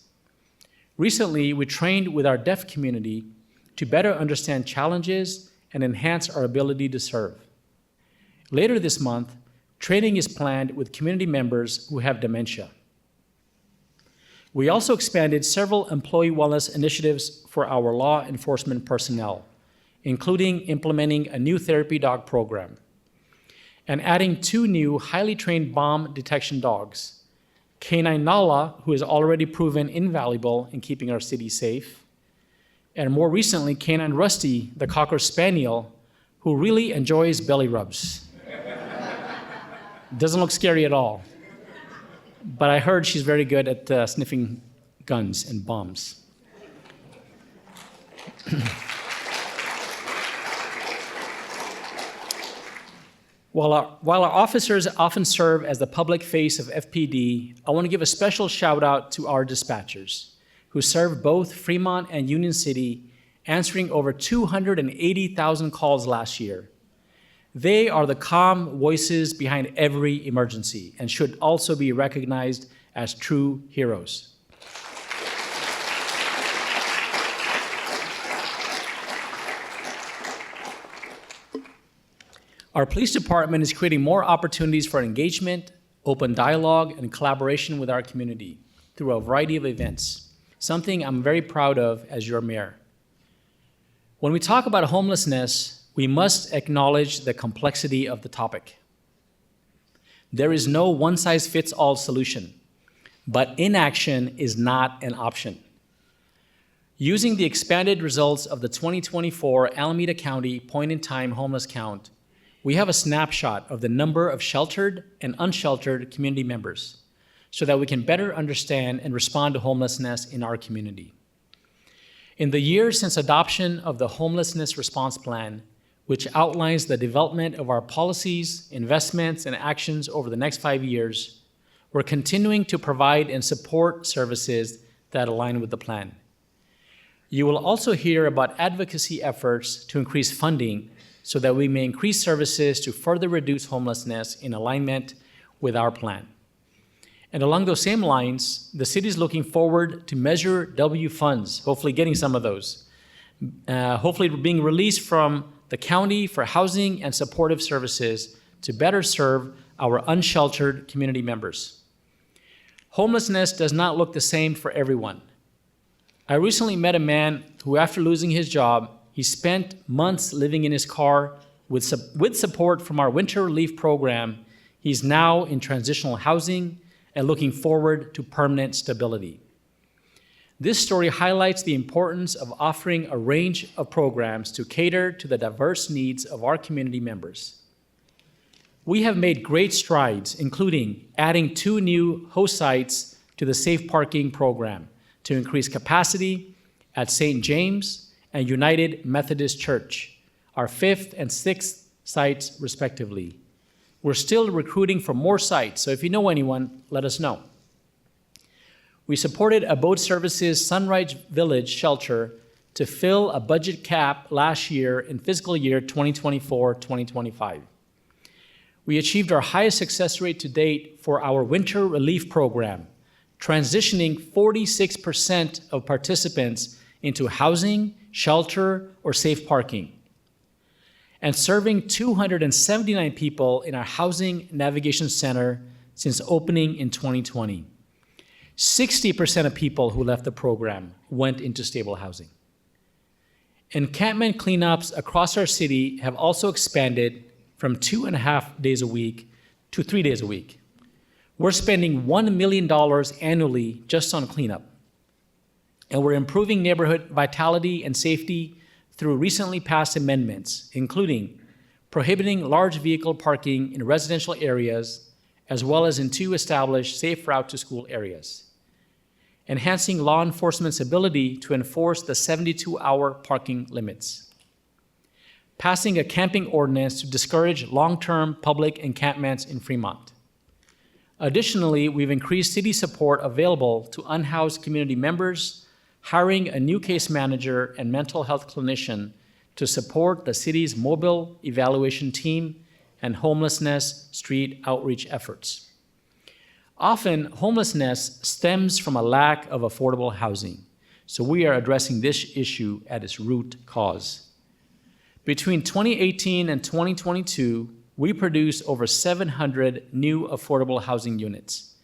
Recently, we trained with our deaf community to better understand challenges and enhance our ability to serve. Later this month, training is planned with community members who have dementia. We also expanded several employee wellness initiatives for our law enforcement personnel, including implementing a new therapy dog program and adding 2 new highly trained bomb detection dogs, Canine Nala, who is already proven invaluable in keeping our city safe, and more recently, Canine Rusty, the Cocker Spaniel, who really enjoys belly rubs. Doesn't look scary at all. But I heard she's very good at sniffing guns and bombs. While our officers often serve as the public face of FPD, I want to give a special shout out to our dispatchers, who serve both Fremont and Union City, answering over 280,000 calls last year. They are the calm voices behind every emergency and should also be recognized as true heroes. Our police department is creating more opportunities for engagement, open dialogue, and collaboration with our community through a variety of events, something I'm very proud of as your mayor. When we talk about homelessness, we must acknowledge the complexity of the topic. There is no one-size-fits-all solution, but inaction is not an option. Using the expanded results of the 2024 Alameda County point-in-time homeless count, we have a snapshot of the number of sheltered and unsheltered community members so that we can better understand and respond to homelessness in our community. In the years since adoption of the Homelessness Response Plan, which outlines the development of our policies, investments, and actions over the next 5 years, we're continuing to provide and support services that align with the plan. You will also hear about advocacy efforts to increase funding so that we may increase services to further reduce homelessness in alignment with our plan. And along those same lines, the city is looking forward to Measure W funds, hopefully getting some of those, hopefully being released from the county for housing and supportive services to better serve our unsheltered community members. Homelessness does not look the same for everyone. I recently met a man who, after losing his job, he spent months living in his car with support from our winter relief program. He's now in transitional housing and looking forward to permanent stability. This story highlights the importance of offering a range of programs to cater to the diverse needs of our community members. We have made great strides, including adding 2 new host sites to the Safe Parking program to increase capacity at St. James and United Methodist Church, our 5th and 6th sites respectively. We're still recruiting for more sites, so if you know anyone, let us know. We supported Abode Services Sunrise Village shelter to fill a budget cap last year in fiscal year 2024-2025. We achieved our highest success rate to date for our winter relief program, transitioning 46% of participants into housing, shelter, or safe parking, and serving 279 people in our Housing Navigation Center since opening in 2020. 60% of people who left the program went into stable housing. Encampment cleanups across our city have also expanded from 2.5 days a week to 3 days a week. We're spending $1 million annually just on cleanup. And we're improving neighborhood vitality and safety through recently passed amendments, including prohibiting large vehicle parking in residential areas, as well as in 2 established safe route to school areas, enhancing law enforcement's ability to enforce the 72-hour parking limits, passing a camping ordinance to discourage long-term public encampments in Fremont. Additionally, we've increased city support available to unhoused community members, hiring a new case manager and mental health clinician to support the city's mobile evaluation team and homelessness street outreach efforts. Often, homelessness stems from a lack of affordable housing, so we are addressing this issue at its root cause. Between 2018 and 2022, we produced over 700 new affordable housing units,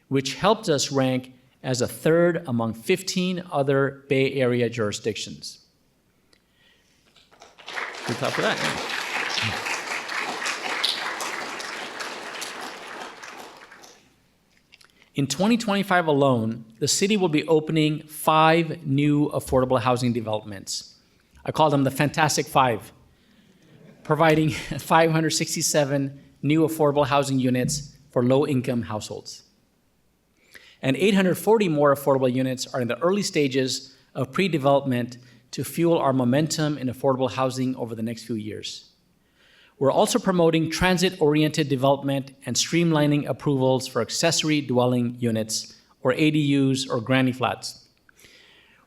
which helped us rank as a 3rd among 15 other Bay Area jurisdictions. Good clap for that. In 2025 alone, the city will be opening 5 new affordable housing developments. I call them the Fantastic Five, providing 567 new affordable housing units for low-income households. And 840 more affordable units are in the early stages of pre-development to fuel our momentum in affordable housing over the next few years. We're also promoting transit-oriented development and streamlining approvals for accessory dwelling units, or ADUs, or granny flats.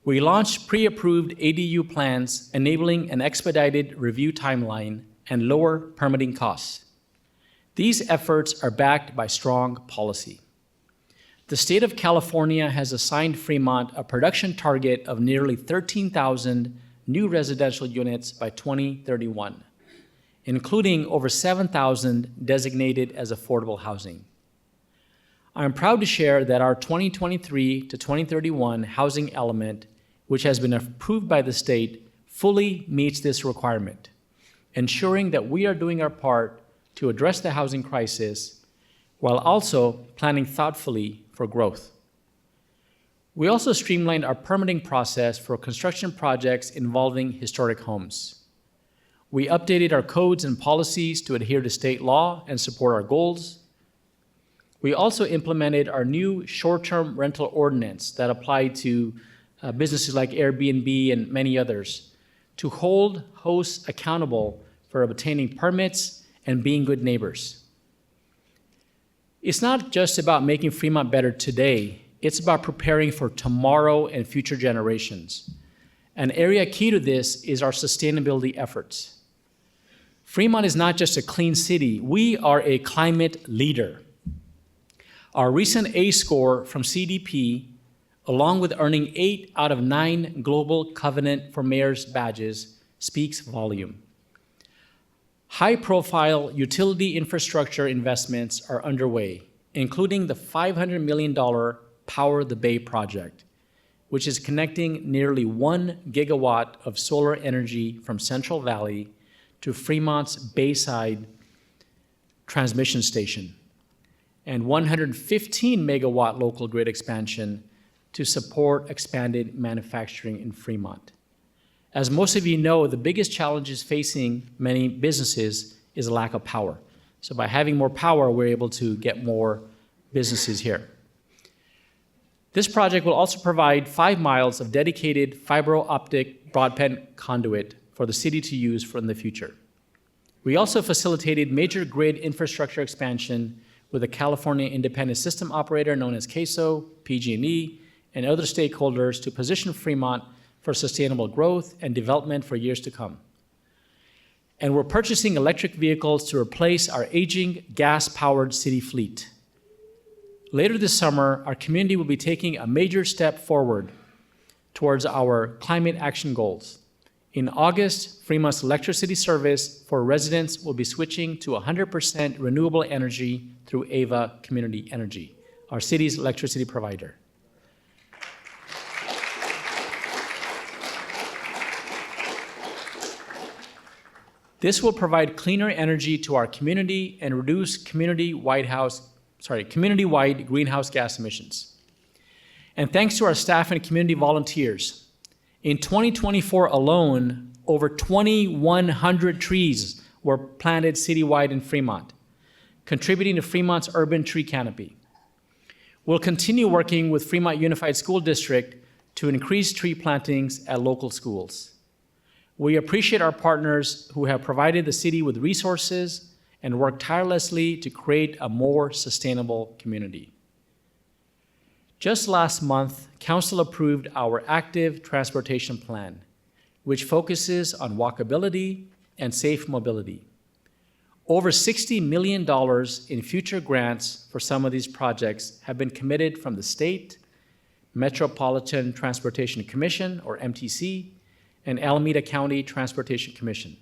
We launched pre-approved ADU plans, enabling an expedited review timeline and lower permitting costs. These efforts are backed by strong policy. The state of California has assigned Fremont a production target of nearly 13,000 new residential units by 2031, including over 7,000 designated as affordable housing. I am proud to share that our 2023 to 2031 housing element, which has been approved by the state, fully meets this requirement, ensuring that we are doing our part to address the housing crisis while also planning thoughtfully for growth. We also streamlined our permitting process for construction projects involving historic homes. We updated our codes and policies to adhere to state law and support our goals. We also implemented our new short-term rental ordinance that applied to businesses like Airbnb and many others to hold hosts accountable for obtaining permits and being good neighbors. It's not just about making Fremont better today, it's about preparing for tomorrow and future generations. An area key to this is our sustainability efforts. Fremont is not just a clean city, we are a climate leader. Our recent A score from CDP, along with earning 8 out of 9 Global Covenant for Mayors badges, speaks volume. High-profile utility infrastructure investments are underway, including the $500 million Power the Bay project, which is connecting nearly 1 gigawatt of solar energy from Central Valley to Fremont's Bayside transmission station, and 115 megawatt local grid expansion to support expanded manufacturing in Fremont. As most of you know, the biggest challenges facing many businesses is a lack of power. So by having more power, we're able to get more businesses here. This project will also provide 5 miles of dedicated fiber optic broadband conduit for the city to use in the future. We also facilitated major grid infrastructure expansion with a California independent system operator known as CAISO, PG&E, and other stakeholders to position Fremont for sustainable growth and development for years to come. And we're purchasing electric vehicles to replace our aging gas-powered city fleet. Later this summer, our community will be taking a major step forward towards our climate action goals. In August, Fremont's electricity service for residents will be switching to 100% renewable energy through Ava Community Energy, our city's electricity provider. This will provide cleaner energy to our community and reduce community-wide greenhouse gas emissions. And thanks to our staff and community volunteers, in 2024 alone, over 2,100 trees were planted citywide in Fremont, contributing to Fremont's urban tree canopy. We'll continue working with Fremont Unified School District to increase tree plantings at local schools. We appreciate our partners who have provided the city with resources and worked tirelessly to create a more sustainable community. Just last month, Council approved our active transportation plan, which focuses on walkability and safe mobility. Over $60 million in future grants for some of these projects have been committed from the state, Metropolitan Transportation Commission, or MTC, and Alameda County Transportation Commission.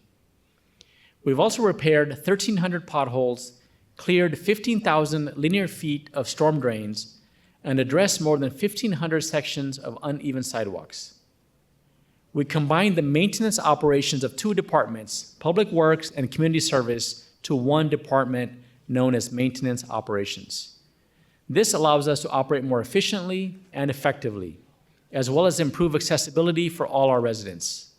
We've also repaired 1,300 potholes, cleared 15,000 linear feet of storm drains, and addressed more than 1,500 sections of uneven sidewalks. We combined the maintenance operations of two departments, Public Works and Community Service, to one department known as Maintenance Operations. This allows us to operate more efficiently and effectively, as well as improve accessibility for all our residents.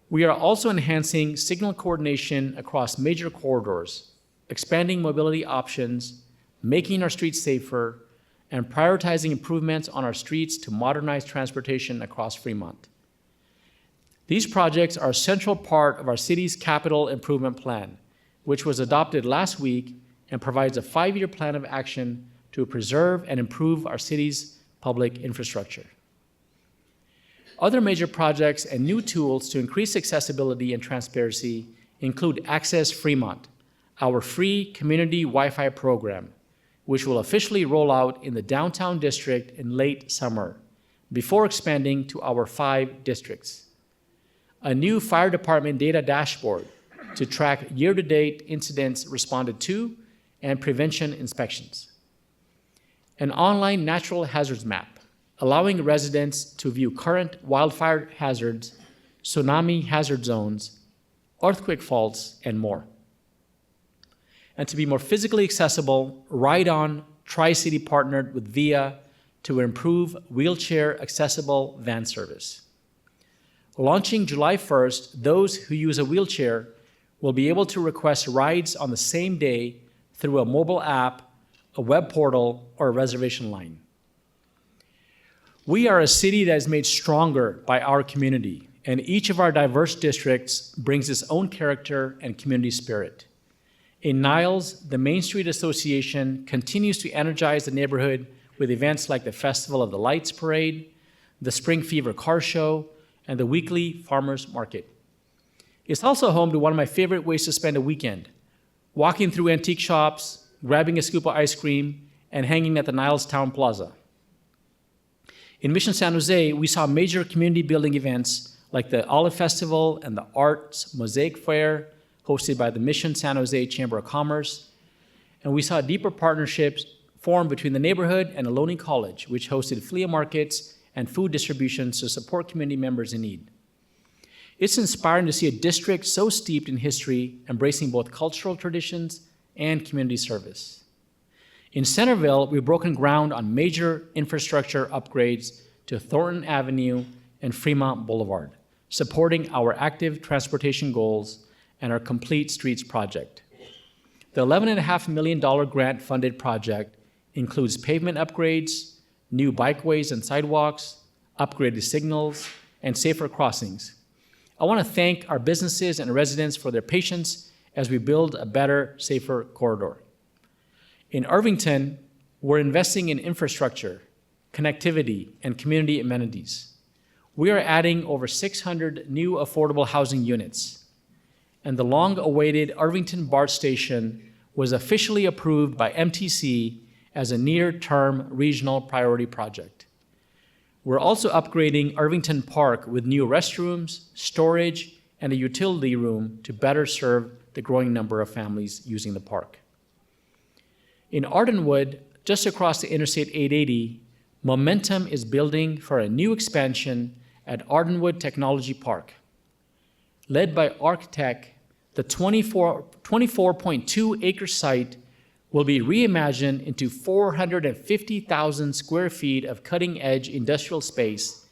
We are also enhancing signal coordination across major corridors, expanding mobility options, making our streets safer, and prioritizing improvements on our streets to modernize transportation across Fremont. These projects are a central part of our city's capital improvement plan, which was adopted last week and provides a 5-year plan of action to preserve and improve our city's public infrastructure. Other major projects and new tools to increase accessibility and transparency include Access Fremont, our free community Wi-Fi program, which will officially roll out in the downtown district in late summer, before expanding to our 5 districts. A new fire department data dashboard to track year-to-date incidents responded to and prevention inspections. An online natural hazards map, allowing residents to view current wildfire hazards, tsunami hazard zones, earthquake faults, and more. And to be more physically accessible, Ride On Tri-City partnered with VIA to improve wheelchair-accessible van service. Launching July 1st, those who use a wheelchair will be able to request rides on the same day through a mobile app, a web portal, or a reservation line. We are a city that is made stronger by our community, and each of our diverse districts brings its own character and community spirit. In Niles, the Main Street Association continues to energize the neighborhood with events like the Festival of the Lights Parade, the Spring Fever Car Show, and the weekly Farmers Market. It's also home to one of my favorite ways to spend a weekend, walking through antique shops, grabbing a scoop of ice cream, and hanging at the Niles Town Plaza. In Mission San Jose, we saw major community building events like the Olive Festival and the Arts Mosaic Fair, hosted by the Mission San Jose Chamber of Commerce. And we saw deeper partnerships form between the neighborhood and Ohlone College, which hosted flea markets and food distributions to support community members in need. It's inspiring to see a district so steeped in history, embracing both cultural traditions and community service. In Centerville, we've broken ground on major infrastructure upgrades to Thornton Avenue and Fremont Boulevard, supporting our active transportation goals and our Complete Streets project. The $11.5 million grant-funded project includes pavement upgrades, new bikeways and sidewalks, upgraded signals, and safer crossings. I want to thank our businesses and residents for their patience as we build a better, safer corridor. In Irvington, we're investing in infrastructure, connectivity, and community amenities. We are adding over 600 new affordable housing units, and the long-awaited Irvington BART station was officially approved by MTC as a near-term regional priority project. We're also upgrading Irvington Park with new restrooms, storage, and a utility room to better serve the growing number of families using the park. In Ardenwood, just across the Interstate 880, momentum is building for a new expansion at Ardenwood Technology Park. Led by architect The 24.2-acre site will be reimagined into 450,000 square feet of cutting-edge industrial space,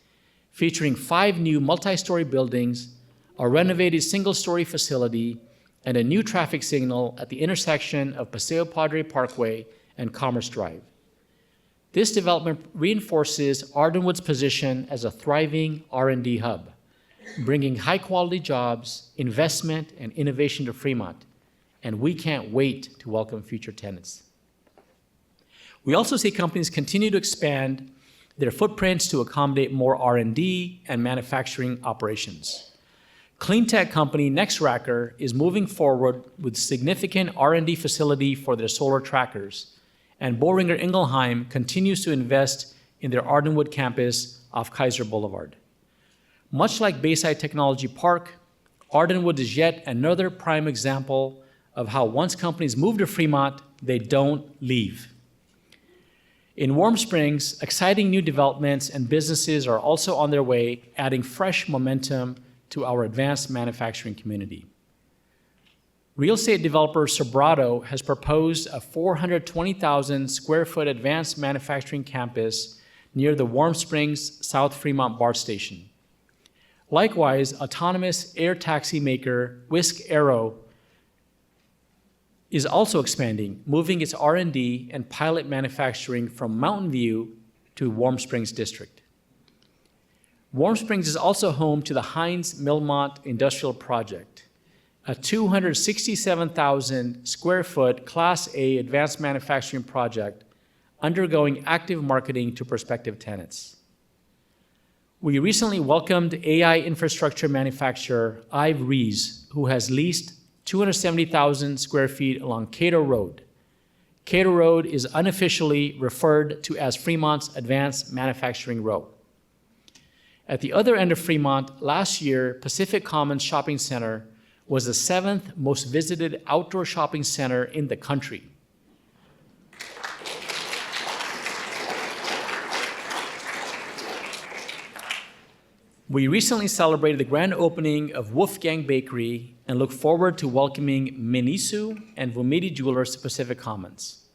featuring 5 new multi-story buildings, a renovated single-story facility, and a new traffic signal at the intersection of Paseo Padre Parkway and Commerce Drive. This development reinforces Ardenwood's position as a thriving R&D hub, bringing high-quality jobs, investment, and innovation to Fremont, and we can't wait to welcome future tenants. We also see companies continue to expand their footprints to accommodate more R&D and manufacturing operations. Clean tech company Nextracker is moving forward with significant R&D facility for their solar trackers, and Boehringer Ingelheim continues to invest in their Ardenwood campus off Kaiser Boulevard. Much like Bayside Technology Park, Ardenwood is yet another prime example of how once companies move to Fremont, they don't leave. In Warm Springs, exciting new developments and businesses are also on their way, adding fresh momentum to our advanced manufacturing community. Real estate developer Sobrato has proposed a 420,000 square foot advanced manufacturing campus near the Warm Springs South Fremont BART station. Likewise, autonomous air taxi maker Whisk Aero is also expanding, moving its R&D and pilot manufacturing from Mountain View to Warm Springs District. Warm Springs is also home to the Heinz Millmont Industrial Project, a 267,000 square foot Class A advanced manufacturing project undergoing active marketing to prospective tenants. We recently welcomed AI infrastructure manufacturer Ive Rees, who has leased 270,000 square feet along Cato Road. Cato Road is unofficially referred to as Fremont's Advanced Manufacturing Row. At the other end of Fremont, last year, Pacific Commons Shopping Center was the 7th most visited outdoor shopping center in the country. We recently celebrated the grand opening of Wolfgang Bakery and look forward to welcoming Minisu and Vumidi Jewelers to Pacific Commons.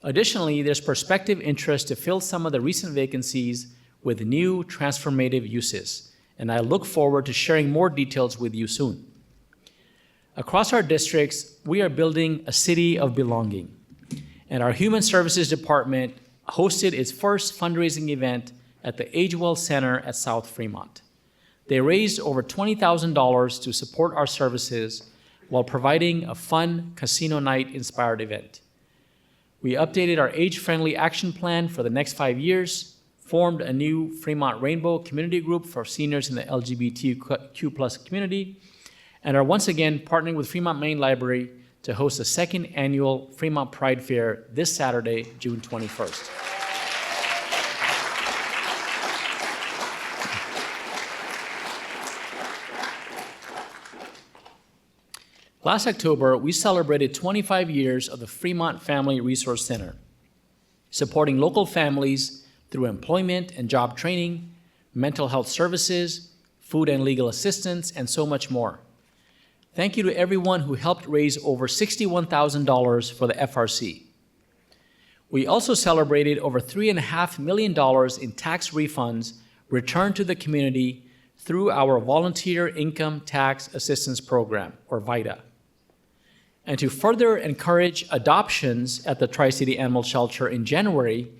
Additionally, there's prospective interest to fill some of the recent vacancies with new transformative uses, and I look forward to sharing more details with you soon. Across our districts, we are building a city of belonging, and our Human Services Department hosted its first fundraising event at the Agewell Center at South Fremont. They raised over $20,000 to support our services while providing a fun casino night-inspired event. We updated our age-friendly action plan for the next 5 years, formed a new Fremont Rainbow community group for seniors in the LGBTQ+ community, and are once again partnering with Fremont Main Library to host the 2nd annual Fremont Pride Fair this Saturday, June 21st. Last October, we celebrated 25 years of the Fremont Family Resource Center, supporting local families through employment and job training, mental health services, food and legal assistance, and so much more. Thank you to everyone who helped raise over $61,000 for the FRC. We also celebrated over $3.5 million in tax refunds returned to the community through our Volunteer Income Tax Assistance Program, or VITA. And to further encourage adoptions at the Tri-City Animal Shelter in January,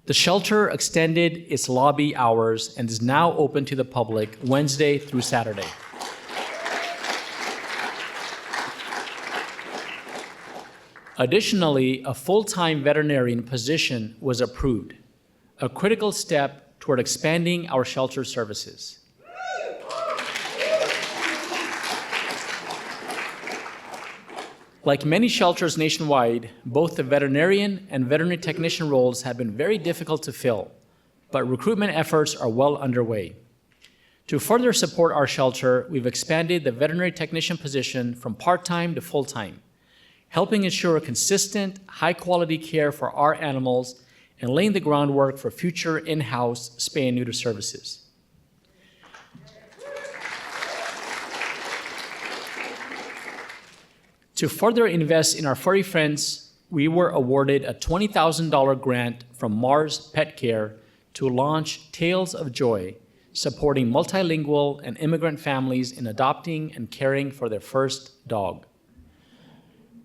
the shelter extended its lobby hours and is now open to the public Wednesday through Saturday. Additionally, a full-time veterinarian position was approved, a critical step toward expanding our shelter services. Like many shelters nationwide, both the veterinarian and veterinary technician roles have been very difficult to fill, but recruitment efforts are well underway. To further support our shelter, we've expanded the veterinary technician position from part-time to full-time, helping ensure consistent, high-quality care for our animals and laying the groundwork for future in-house spay and neuter services. To further invest in our furry friends, we were awarded a $20,000 grant from Mars Pet Care to launch Tales of Joy, supporting multilingual and immigrant families in adopting and caring for their first dog.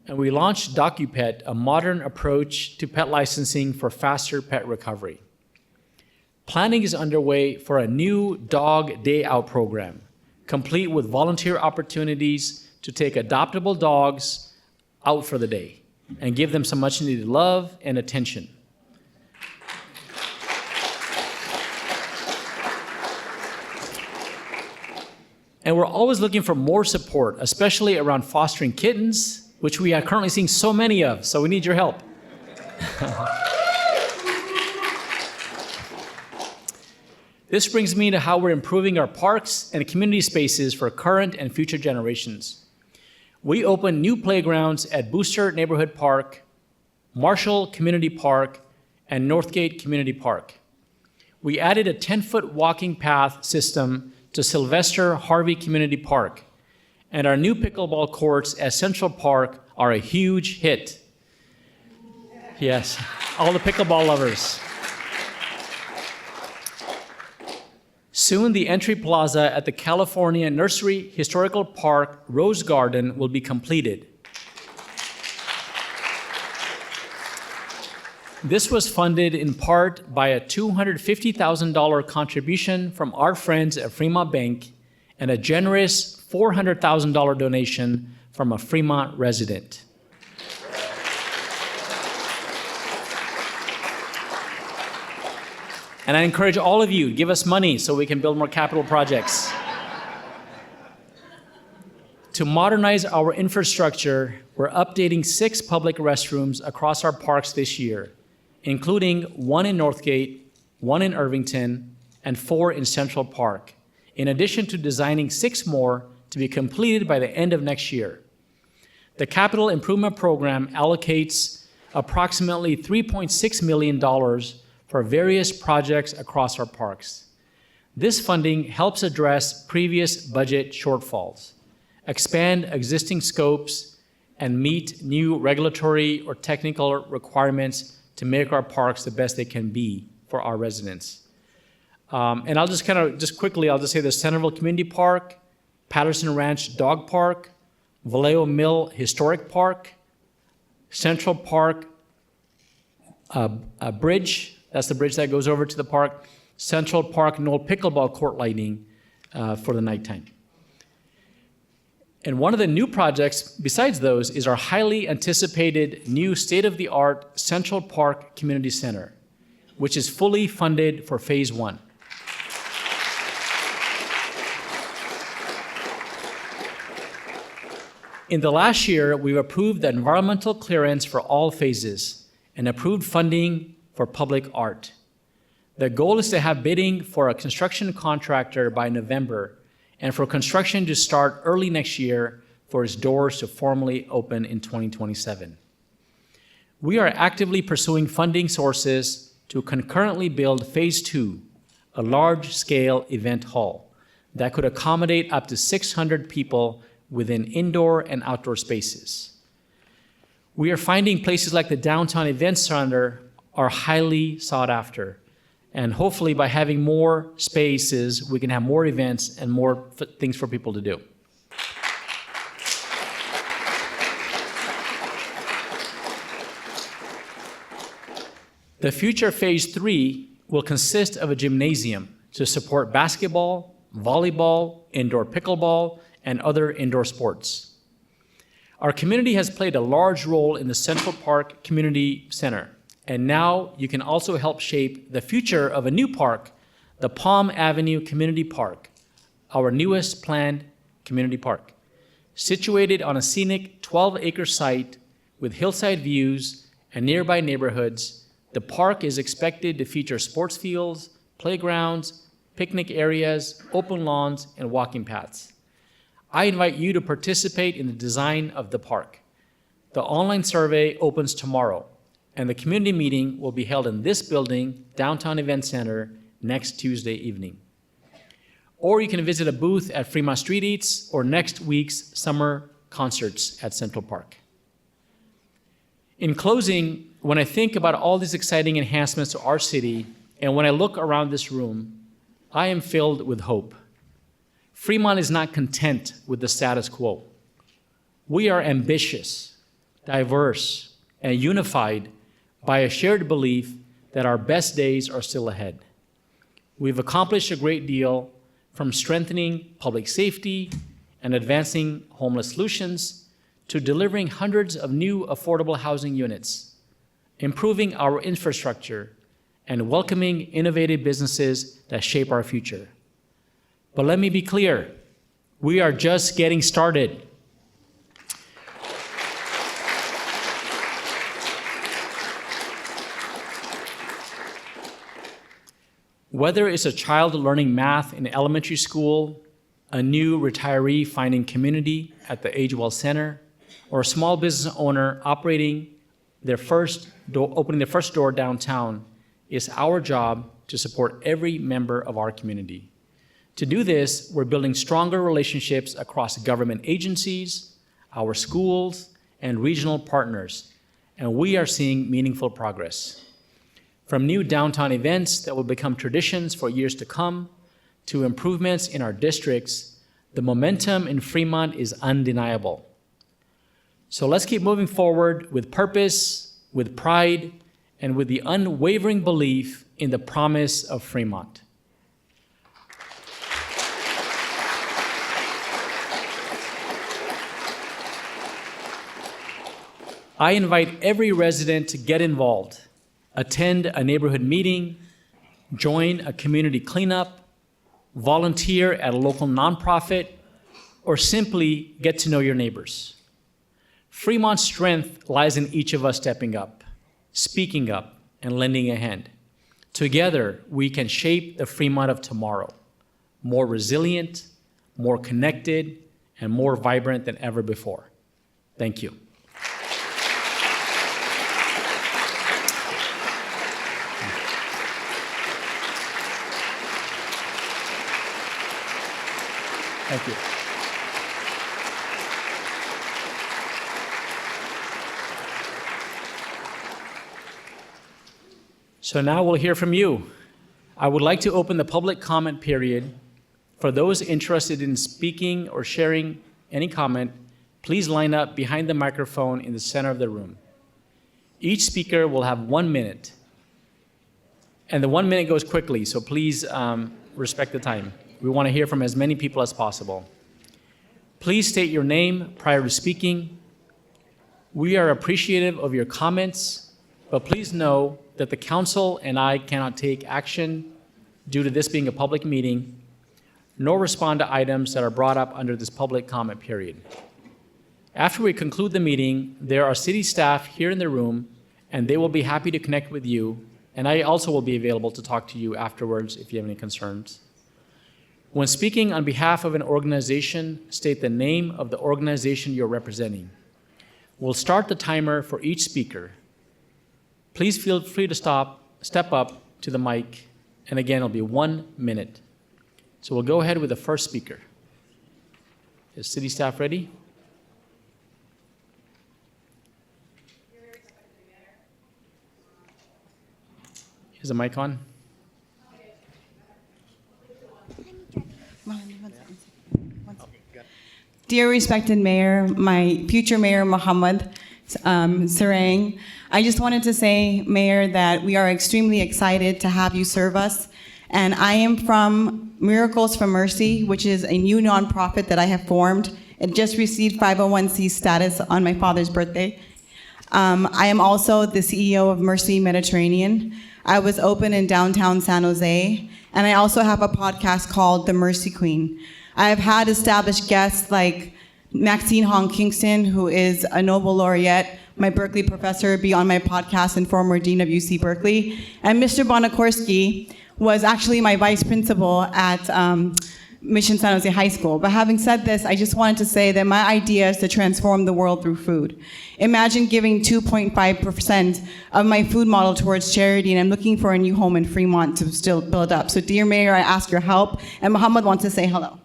And we launched DocuPet, a modern approach to pet licensing for faster pet recovery. Planning is underway for a new dog day out program, complete with volunteer opportunities to take adoptable dogs out for the day and give them some much needed love and attention. And we're always looking for more support, especially around fostering kittens, which we are currently seeing so many of, so we need your help. This brings me to how we're improving our parks and community spaces for current and future generations. We opened new playgrounds at Booster Neighborhood Park, Marshall Community Park, and Northgate Community Park. We added a 10-foot walking path system to Sylvester Harvey Community Park, and our new pickleball courts at Central Park are a huge hit. Yes, all the pickleball lovers. Soon, the entry plaza at the California Nursery Historical Park Rose Garden will be completed. This was funded in part by a $250,000 contribution from our friends at Fremont Bank and a generous $400,000 donation from a Fremont resident. And I encourage all of you, give us money so we can build more capital projects. To modernize our infrastructure, we're updating 6 public restrooms across our parks this year, including 1 in Northgate, 1 in Irvington, and 4 in Central Park, in addition to designing 6 more to be completed by the end of next year. The Capital Improvement Program allocates approximately $3.6 million for various projects across our parks. This funding helps address previous budget shortfalls, expand existing scopes, and meet new regulatory or technical requirements to make our parks the best they can be for our residents. And I'll just quickly say the Centerville Community Park, Patterson Ranch Dog Park, Vallejo Mill Historic Park, Central Park Bridge, that's the bridge that goes over to the park, Central Park Knoll Pickleball Court lighting for the nighttime. And one of the new projects besides those is our highly anticipated new state-of-the-art Central Park Community Center, which is fully funded for Phase 1. In the last year, we've approved the environmental clearance for all phases and approved funding for public art. The goal is to have bidding for a construction contractor by November and for construction to start early next year for its doors to formally open in 2027. We are actively pursuing funding sources to concurrently build Phase 2, a large-scale event hall that could accommodate up to 600 people within indoor and outdoor spaces. We are finding places like the Downtown Event Center are highly sought after. And hopefully by having more spaces, we can have more events and more things for people to do. The future Phase 3 will consist of a gymnasium to support basketball, volleyball, indoor pickleball, and other indoor sports. Our community has played a large role in the Central Park Community Center, and now you can also help shape the future of a new park, the Palm Avenue Community Park, our newest planned community park. Situated on a scenic 12-acre site with hillside views and nearby neighborhoods, the park is expected to feature sports fields, playgrounds, picnic areas, open lawns, and walking paths. I invite you to participate in the design of the park. The online survey opens tomorrow, and the community meeting will be held in this building, Downtown Event Center, next Tuesday evening. Or you can visit a booth at Fremont Street Eats or next week's summer concerts at Central Park. In closing, when I think about all these exciting enhancements to our city, and when I look around this room, I am filled with hope. Fremont is not content with the status quo. We are ambitious, diverse, and unified by a shared belief that our best days are still ahead. We've accomplished a great deal, from strengthening public safety and advancing homeless solutions to delivering hundreds of new affordable housing units, improving our infrastructure, and welcoming innovative businesses that shape our future. But let me be clear, we are just getting started. Whether it's a child learning math in elementary school, a new retiree finding community at the Age Well Center, or a small business owner opening their first door downtown, it's our job to support every member of our community. To do this, we're building stronger relationships across government agencies, our schools, and regional partners, and we are seeing meaningful progress. From new downtown events that will become traditions for years to come, to improvements in our districts, the momentum in Fremont is undeniable. So let's keep moving forward with purpose, with pride, and with the unwavering belief in the promise of Fremont. I invite every resident to get involved, attend a neighborhood meeting, join a community cleanup, volunteer at a local nonprofit, or simply get to know your neighbors. Fremont's strength lies in each of us stepping up, speaking up, and lending a hand. Together, we can shape the Fremont of tomorrow, more resilient, more connected, and more vibrant than ever before. Thank you. Thank you. So now we'll hear from you. I would like to open the public comment period. For those interested in speaking or sharing any comment, please line up behind the microphone in the center of the room. Each speaker will have 1 minute. And the 1 minute goes quickly, so please respect the time. We want to hear from as many people as possible. Please state your name prior to speaking. We are appreciative of your comments, but please know that the council and I cannot take action due to this being a public meeting, nor respond to items that are brought up under this public comment period. After we conclude the meeting, there are city staff here in the room, and they will be happy to connect with you, and I also will be available to talk to you afterwards if you have any concerns. When speaking on behalf of an organization, state the name of the organization you're representing. We'll start the timer for each speaker. Please feel free to step up to the mic, and again, it'll be 1 minute. So we'll go ahead with the first speaker. Is city staff ready? Is the mic on? Dear respected Mayor, my future Mayor Muhammad Sarang, I just wanted to say, Mayor, that we are extremely excited to have you serve us. And I am from Miracles for Mercy, which is a new nonprofit that I have formed. It just received 501c status on my father's birthday. I am also the CEO of Mercy Mediterranean. I was open in downtown San Jose, and I also have a podcast called The Mercy Queen. I have had established guests like Maxine Hong Kingston, who is a Nobel laureate, my Berkeley professor, be on my podcast and former dean of UC Berkeley. And Mr. Bonakorsky was actually my vice principal at Mission San Jose High School. But having said this, I just wanted to say that my idea is to transform the world through food. Imagine giving 2.5% of my food model towards charity, and I'm looking for a new home in Fremont to still build up. So dear Mayor, I ask your help, and Muhammad wants to say hello.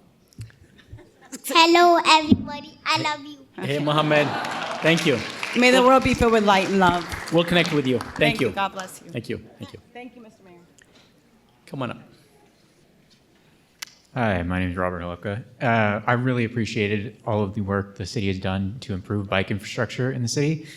Hello, everybody. I love you. Hey, Mohammed. Thank you. May the world be filled with light and love. We'll connect with you. Thank you. God bless you. Thank you. Thank you. Thank you, Mr. Mayor. Come on up. Hi, my name is Robert Holipka. I really appreciated all of the work the city has done to improve bike infrastructure in the city.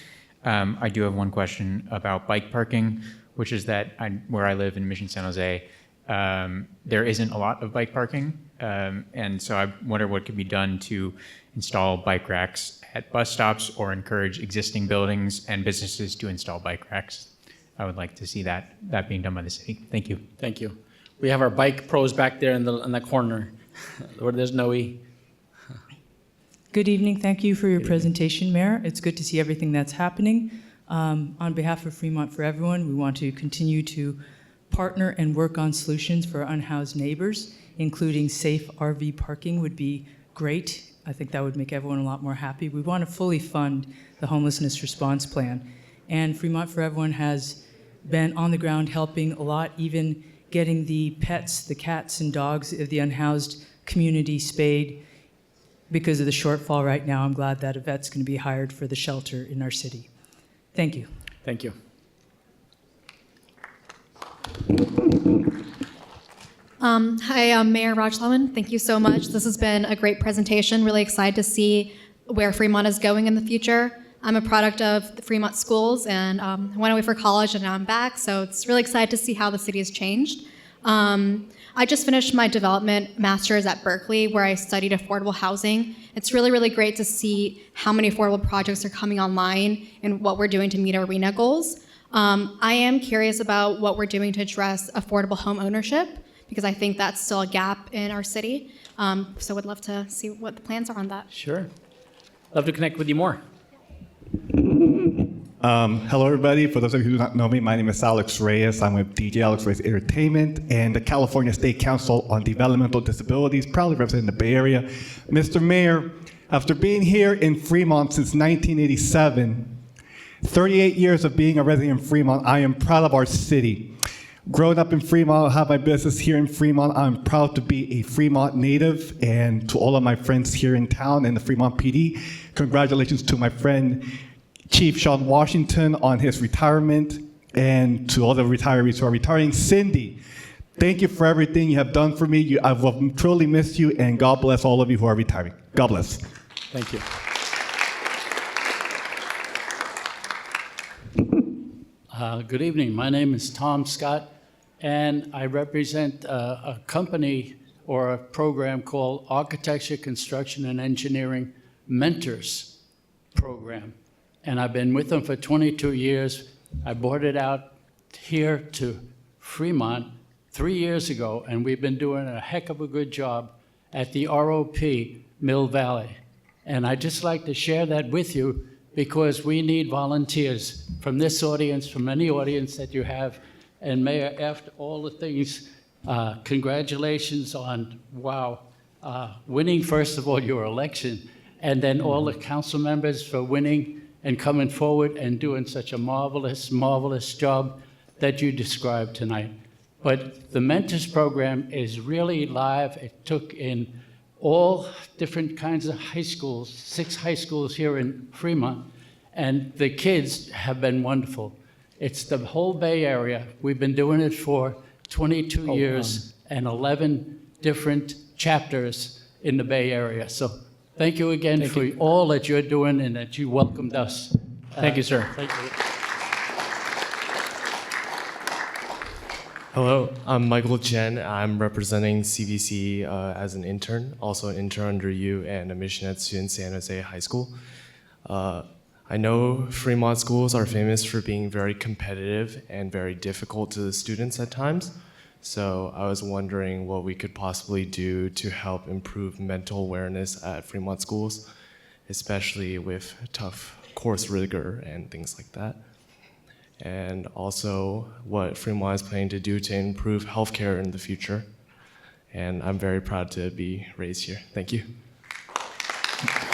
I do have one question about bike parking, which is that where I live in Mission San Jose, there isn't a lot of bike parking. And so I wonder what could be done to install bike racks at bus stops or encourage existing buildings and businesses to install bike racks. I would like to see that being done by the city. Thank you. Thank you. We have our bike pros back there in the corner where there's Noe. Good evening. Thank you for your presentation, Mayor. It's good to see everything that's happening. On behalf of Fremont for Everyone, we want to continue to partner and work on solutions for unhoused neighbors, including safe RV parking would be great. I think that would make everyone a lot more happy. We want to fully fund the homelessness response plan. And Fremont for Everyone has been on the ground helping a lot, even getting the pets, the cats and dogs of the unhoused community spayed. Because of the shortfall right now, I'm glad that a vet's going to be hired for the shelter in our city. Thank you. Thank you. Hi, I'm Mayor Raj Salwan. Thank you so much. This has been a great presentation. Really excited to see where Fremont is going in the future. I'm a product of the Fremont schools, and I went away for college, and now I'm back. So it's really excited to see how the city has changed. I just finished my development master's at Berkeley, where I studied affordable housing. It's really, really great to see how many affordable projects are coming online and what we're doing to meet our RENA goals. I am curious about what we're doing to address affordable home ownership, because I think that's still a gap in our city. So would love to see what the plans are on that. Sure. Love to connect with you more. Hello, everybody. For those of you who do not know me, my name is Alex Reyes. I'm with DJ Alex Reyes Entertainment and the California State Council on Developmental Disabilities, proudly representing the Bay Area. Mr. Mayor, after being here in Fremont since 1987, 38 years of being a resident in Fremont, I am proud of our city. Growing up in Fremont, I have my business here in Fremont. I'm proud to be a Fremont native, and to all of my friends here in town and the Fremont PD, congratulations to my friend Chief Sean Washington on his retirement, and to all the retirees who are retiring. Cindy, thank you for everything you have done for me. I will truly miss you, and God bless all of you who are retiring. God bless. Thank you. Good evening. My name is Tom Scott, and I represent a company or a program called Architecture, Construction, and Engineering Mentors Program. And I've been with them for 22 years. I bought it out here to Fremont 3 years ago, and we've been doing a heck of a good job at the ROP Mill Valley. And I'd just like to share that with you, because we need volunteers from this audience, from any audience that you have. And Mayor, after all the things, congratulations on, wow, winning, first of all, your election, and then all the council members for winning and coming forward and doing such a marvelous, marvelous job that you described tonight. But the Mentors Program is really live. It took in all different kinds of high schools, 6 high schools here in Fremont, and the kids have been wonderful. It's the whole Bay Area. We've been doing it for 22 years and 11 different chapters in the Bay Area. So thank you again for all that you're doing and that you welcomed us. Thank you, sir. Thank you. Hello, I'm Michael Chen. I'm representing CVC as an intern, also an intern under you and a missionette student at San Jose High School. I know Fremont schools are famous for being very competitive and very difficult to the students at times. So I was wondering what we could possibly do to help improve mental awareness at Fremont schools, especially with tough course rigor and things like that. And also what Fremont is planning to do to improve healthcare in the future. And I'm very proud to be raised here. Thank you.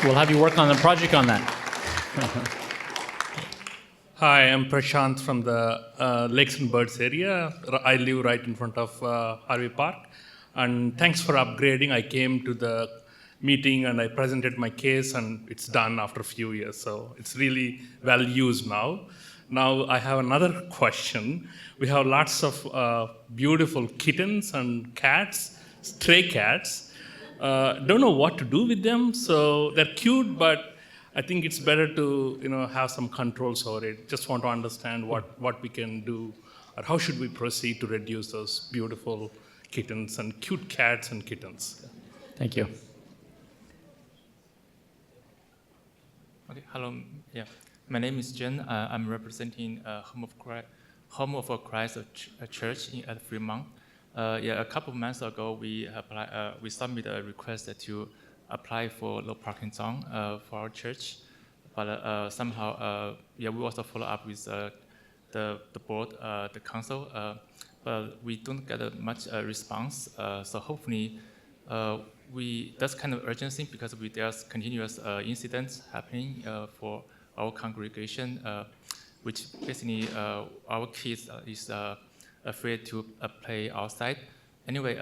We'll have you work on a project on that. Hi, I'm Prashant from the Lakes and Birds area. I live right in front of Harvey Park. And thanks for upgrading. I came to the meeting and I presented my case and it's done after a few years. So it's really well used now. Now I have another question. We have lots of beautiful kittens and cats, stray cats. Don't know what to do with them. So they're cute, but I think it's better to have some controls over it. Just want to understand what we can do, or how should we proceed to reduce those beautiful kittens and cute cats and kittens. Thank you. Okay, hello. Yeah, my name is Jen. I'm representing Home of Christ Church at Fremont. A couple of months ago, we submitted a request to apply for low parking zone for our church, but somehow, we also follow up with the board, the council, but we don't get much response. So hopefully, that's kind of urgency because there's continuous incidents happening for our congregation, which basically our kids is afraid to play outside. Anyway,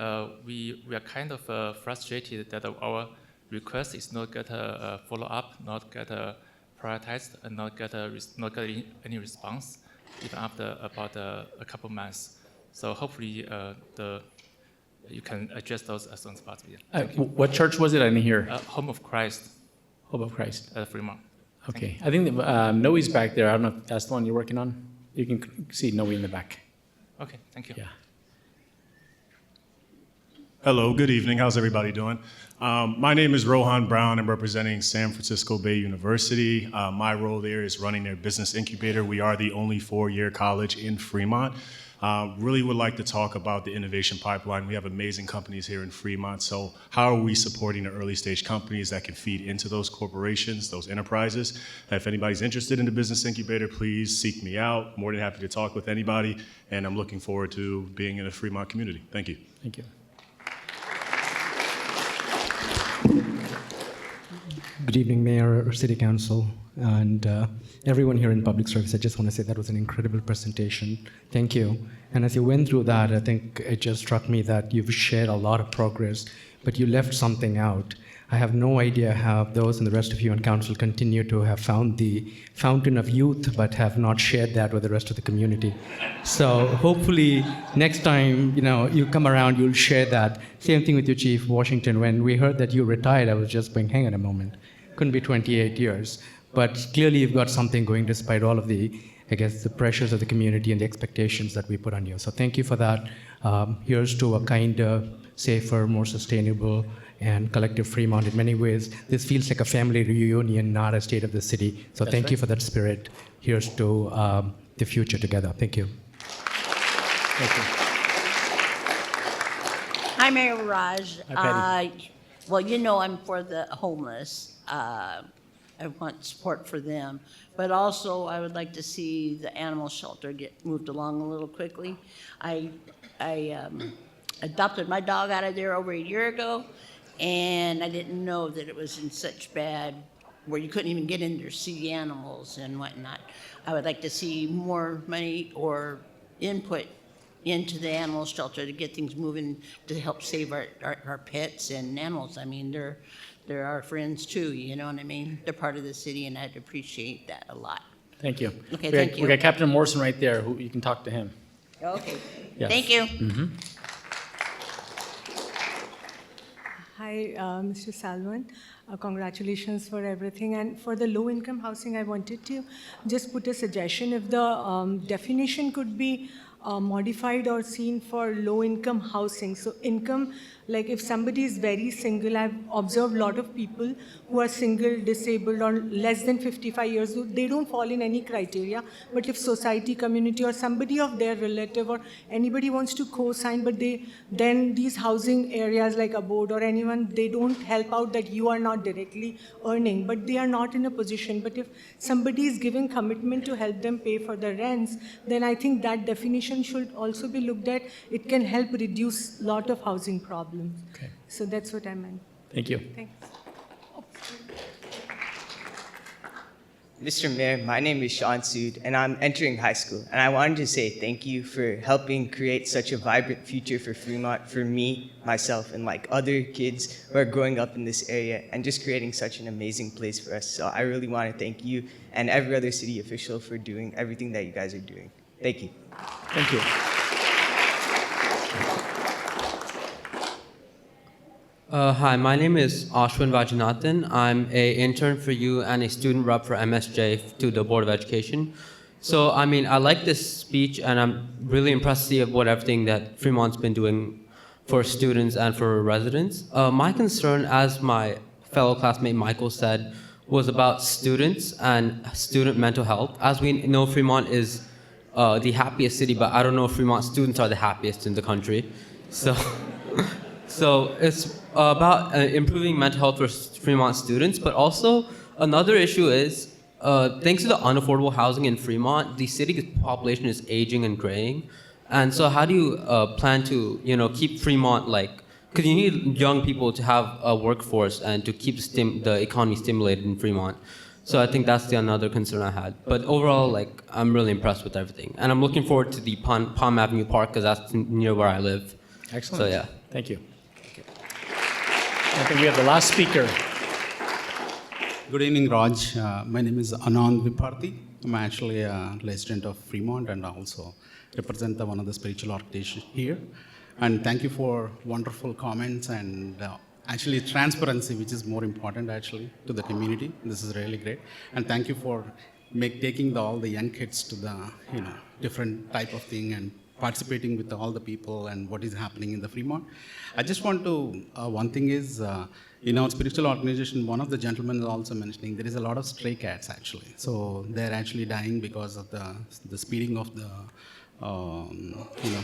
we are kind of frustrated that our request is not get a follow up, not get prioritized, and not get any response even after about a couple months. So hopefully you can address those as soon as possible. What church was it? I didn't hear. Home of Christ. Home of Christ. At Fremont. Okay. I think Noe's back there. I don't know if that's the one you're working on. You can see Noe in the back. Okay, thank you. Yeah. Hello, good evening. How's everybody doing? My name is Rohan Brown. I'm representing San Francisco Bay University. My role there is running their business incubator. We are the only four-year college in Fremont. Really would like to talk about the innovation pipeline. We have amazing companies here in Fremont. So how are we supporting the early stage companies that can feed into those corporations, those enterprises? If anybody's interested in the business incubator, please seek me out. More than happy to talk with anybody. And I'm looking forward to being in the Fremont community. Thank you. Thank you. Good evening, Mayor, City Council, and everyone here in public service. I just want to say that was an incredible presentation. Thank you. And as you went through that, I think it just struck me that you've shared a lot of progress, but you left something out. I have no idea how those and the rest of you on council continue to have found the fountain of youth, but have not shared that with the rest of the community. So hopefully next time you come around, you'll share that. Same thing with you, Chief Washington. When we heard that you retired, I was just going, hang on a moment. Couldn't be 28 years. But clearly you've got something going despite all of the pressures of the community and the expectations that we put on you. So thank you for that. Here's to a kinder, safer, more sustainable, and collective Fremont. In many ways, this feels like a family reunion, not a state of the city. So thank you for that spirit. Here's to the future together. Thank you. Thank you. Hi, Mayor Raj. Hi, Patty. Well, I'm for the homeless. I want support for them. But also, I would like to see the animal shelter get moved along a little quickly. I adopted my dog out of there over a year ago, and I didn't know that it was in such bad, where you couldn't even get in there, see animals and whatnot. I would like to see more money or input into the animal shelter to get things moving to help save our pets and animals. I mean, they're our friends too, you know what I mean? They're part of the city, and I'd appreciate that a lot. Thank you. Okay, thank you. We got Captain Morrison right there. You can talk to him. Okay, Yes. thank you. Mm-hmm. Hi, Mr. Salwan. Congratulations for everything. And for the low-income housing, I wanted to just put a suggestion. If the definition could be modified or seen for low-income housing. So income, like if somebody is very single, I've observed a lot of people who are single, disabled, or less than 55 years old, they don't fall in any criteria. But if society, community, or somebody of their relative or anybody wants to co-sign, but then these housing areas like a board or anyone, they don't help out that you are not directly earning, but they are not in a position. But if somebody is giving commitment to help them pay for the rents, then I think that definition should also be looked at. It can help reduce a lot of housing problems. Okay. So that's what I meant. Thank you. Thanks. Mr. Mayor, my name is Sean Sood, and I'm entering high school. And I wanted to say thank you for helping create such a vibrant future for Fremont, for me, myself, and like other kids who are growing up in this area, and just creating such an amazing place for us. So I really want to thank you and every other city official for doing everything that you guys are doing. Thank you. Thank you. Hi, my name is Ashwin Vajanathan. I'm an intern for you and a student rep for MSJ to the Board of Education. So, I mean, I like this speech, and I'm really impressed to see what everything that Fremont's been doing for students and for residents. My concern, as my fellow classmate Michael said, was about students and student mental health. As we know, Fremont is the happiest city, but I don't know if Fremont students are the happiest in the country. So it's about improving mental health for Fremont students, but also another issue is, thanks to the unaffordable housing in Fremont, the city's population is aging and graying. And so how do you plan to, keep Fremont because you need young people to have a workforce and to keep the economy stimulated in Fremont. So I think that's another concern I had. But overall, I'm really impressed with everything. And I'm looking forward to the Palm Avenue Park, because that's near where I live. Excellent. So yeah. Thank you. I think we have the last speaker. Good evening, Raj. My name is Anand Viparthi. I'm actually a resident of Fremont and also represent one of the spiritual organizations here. And thank you for wonderful comments and actually transparency, which is more important actually to the community. This is really great. And thank you for taking all the young kids to the different type of thing and participating with all the people and what is happening in the Fremont. I just want to, one thing is, spiritual organization, one of the gentlemen is also mentioning there is a lot of stray cats actually. So they're actually dying because of the speeding of the,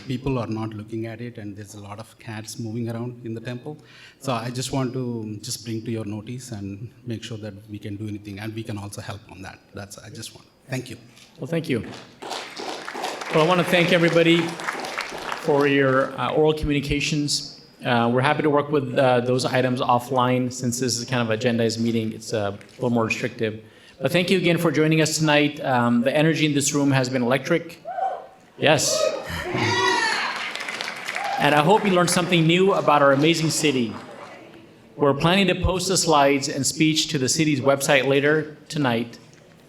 people are not looking at it, and there's a lot of cats moving around in the temple. So I just want to just bring to your notice and make sure that we can do anything, and we can also help on that. I just want to. Thank you. Well, thank you. Well, I want to thank everybody for your oral communications. We're happy to work with those items offline, since this is kind of an agendized meeting. It's a little more restrictive. But thank you again for joining us tonight. The energy in this room has been electric. Yes. And I hope you learned something new about our amazing city. We're planning to post the slides and speech to the city's website later tonight.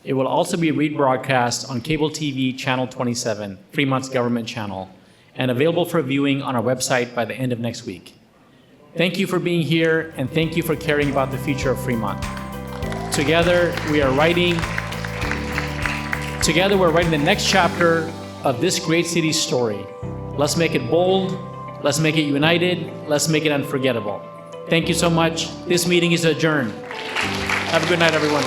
It will also be rebroadcast on cable TV channel 27, Fremont's government channel, and available for viewing on our website by the end of next week. Thank you for being here, and thank you for caring about the future of Fremont. Together, we're writing the next chapter of this great city's story. Let's make it bold, let's make it united, let's make it unforgettable. Thank you so much. This meeting is adjourned. Have a good night, everyone.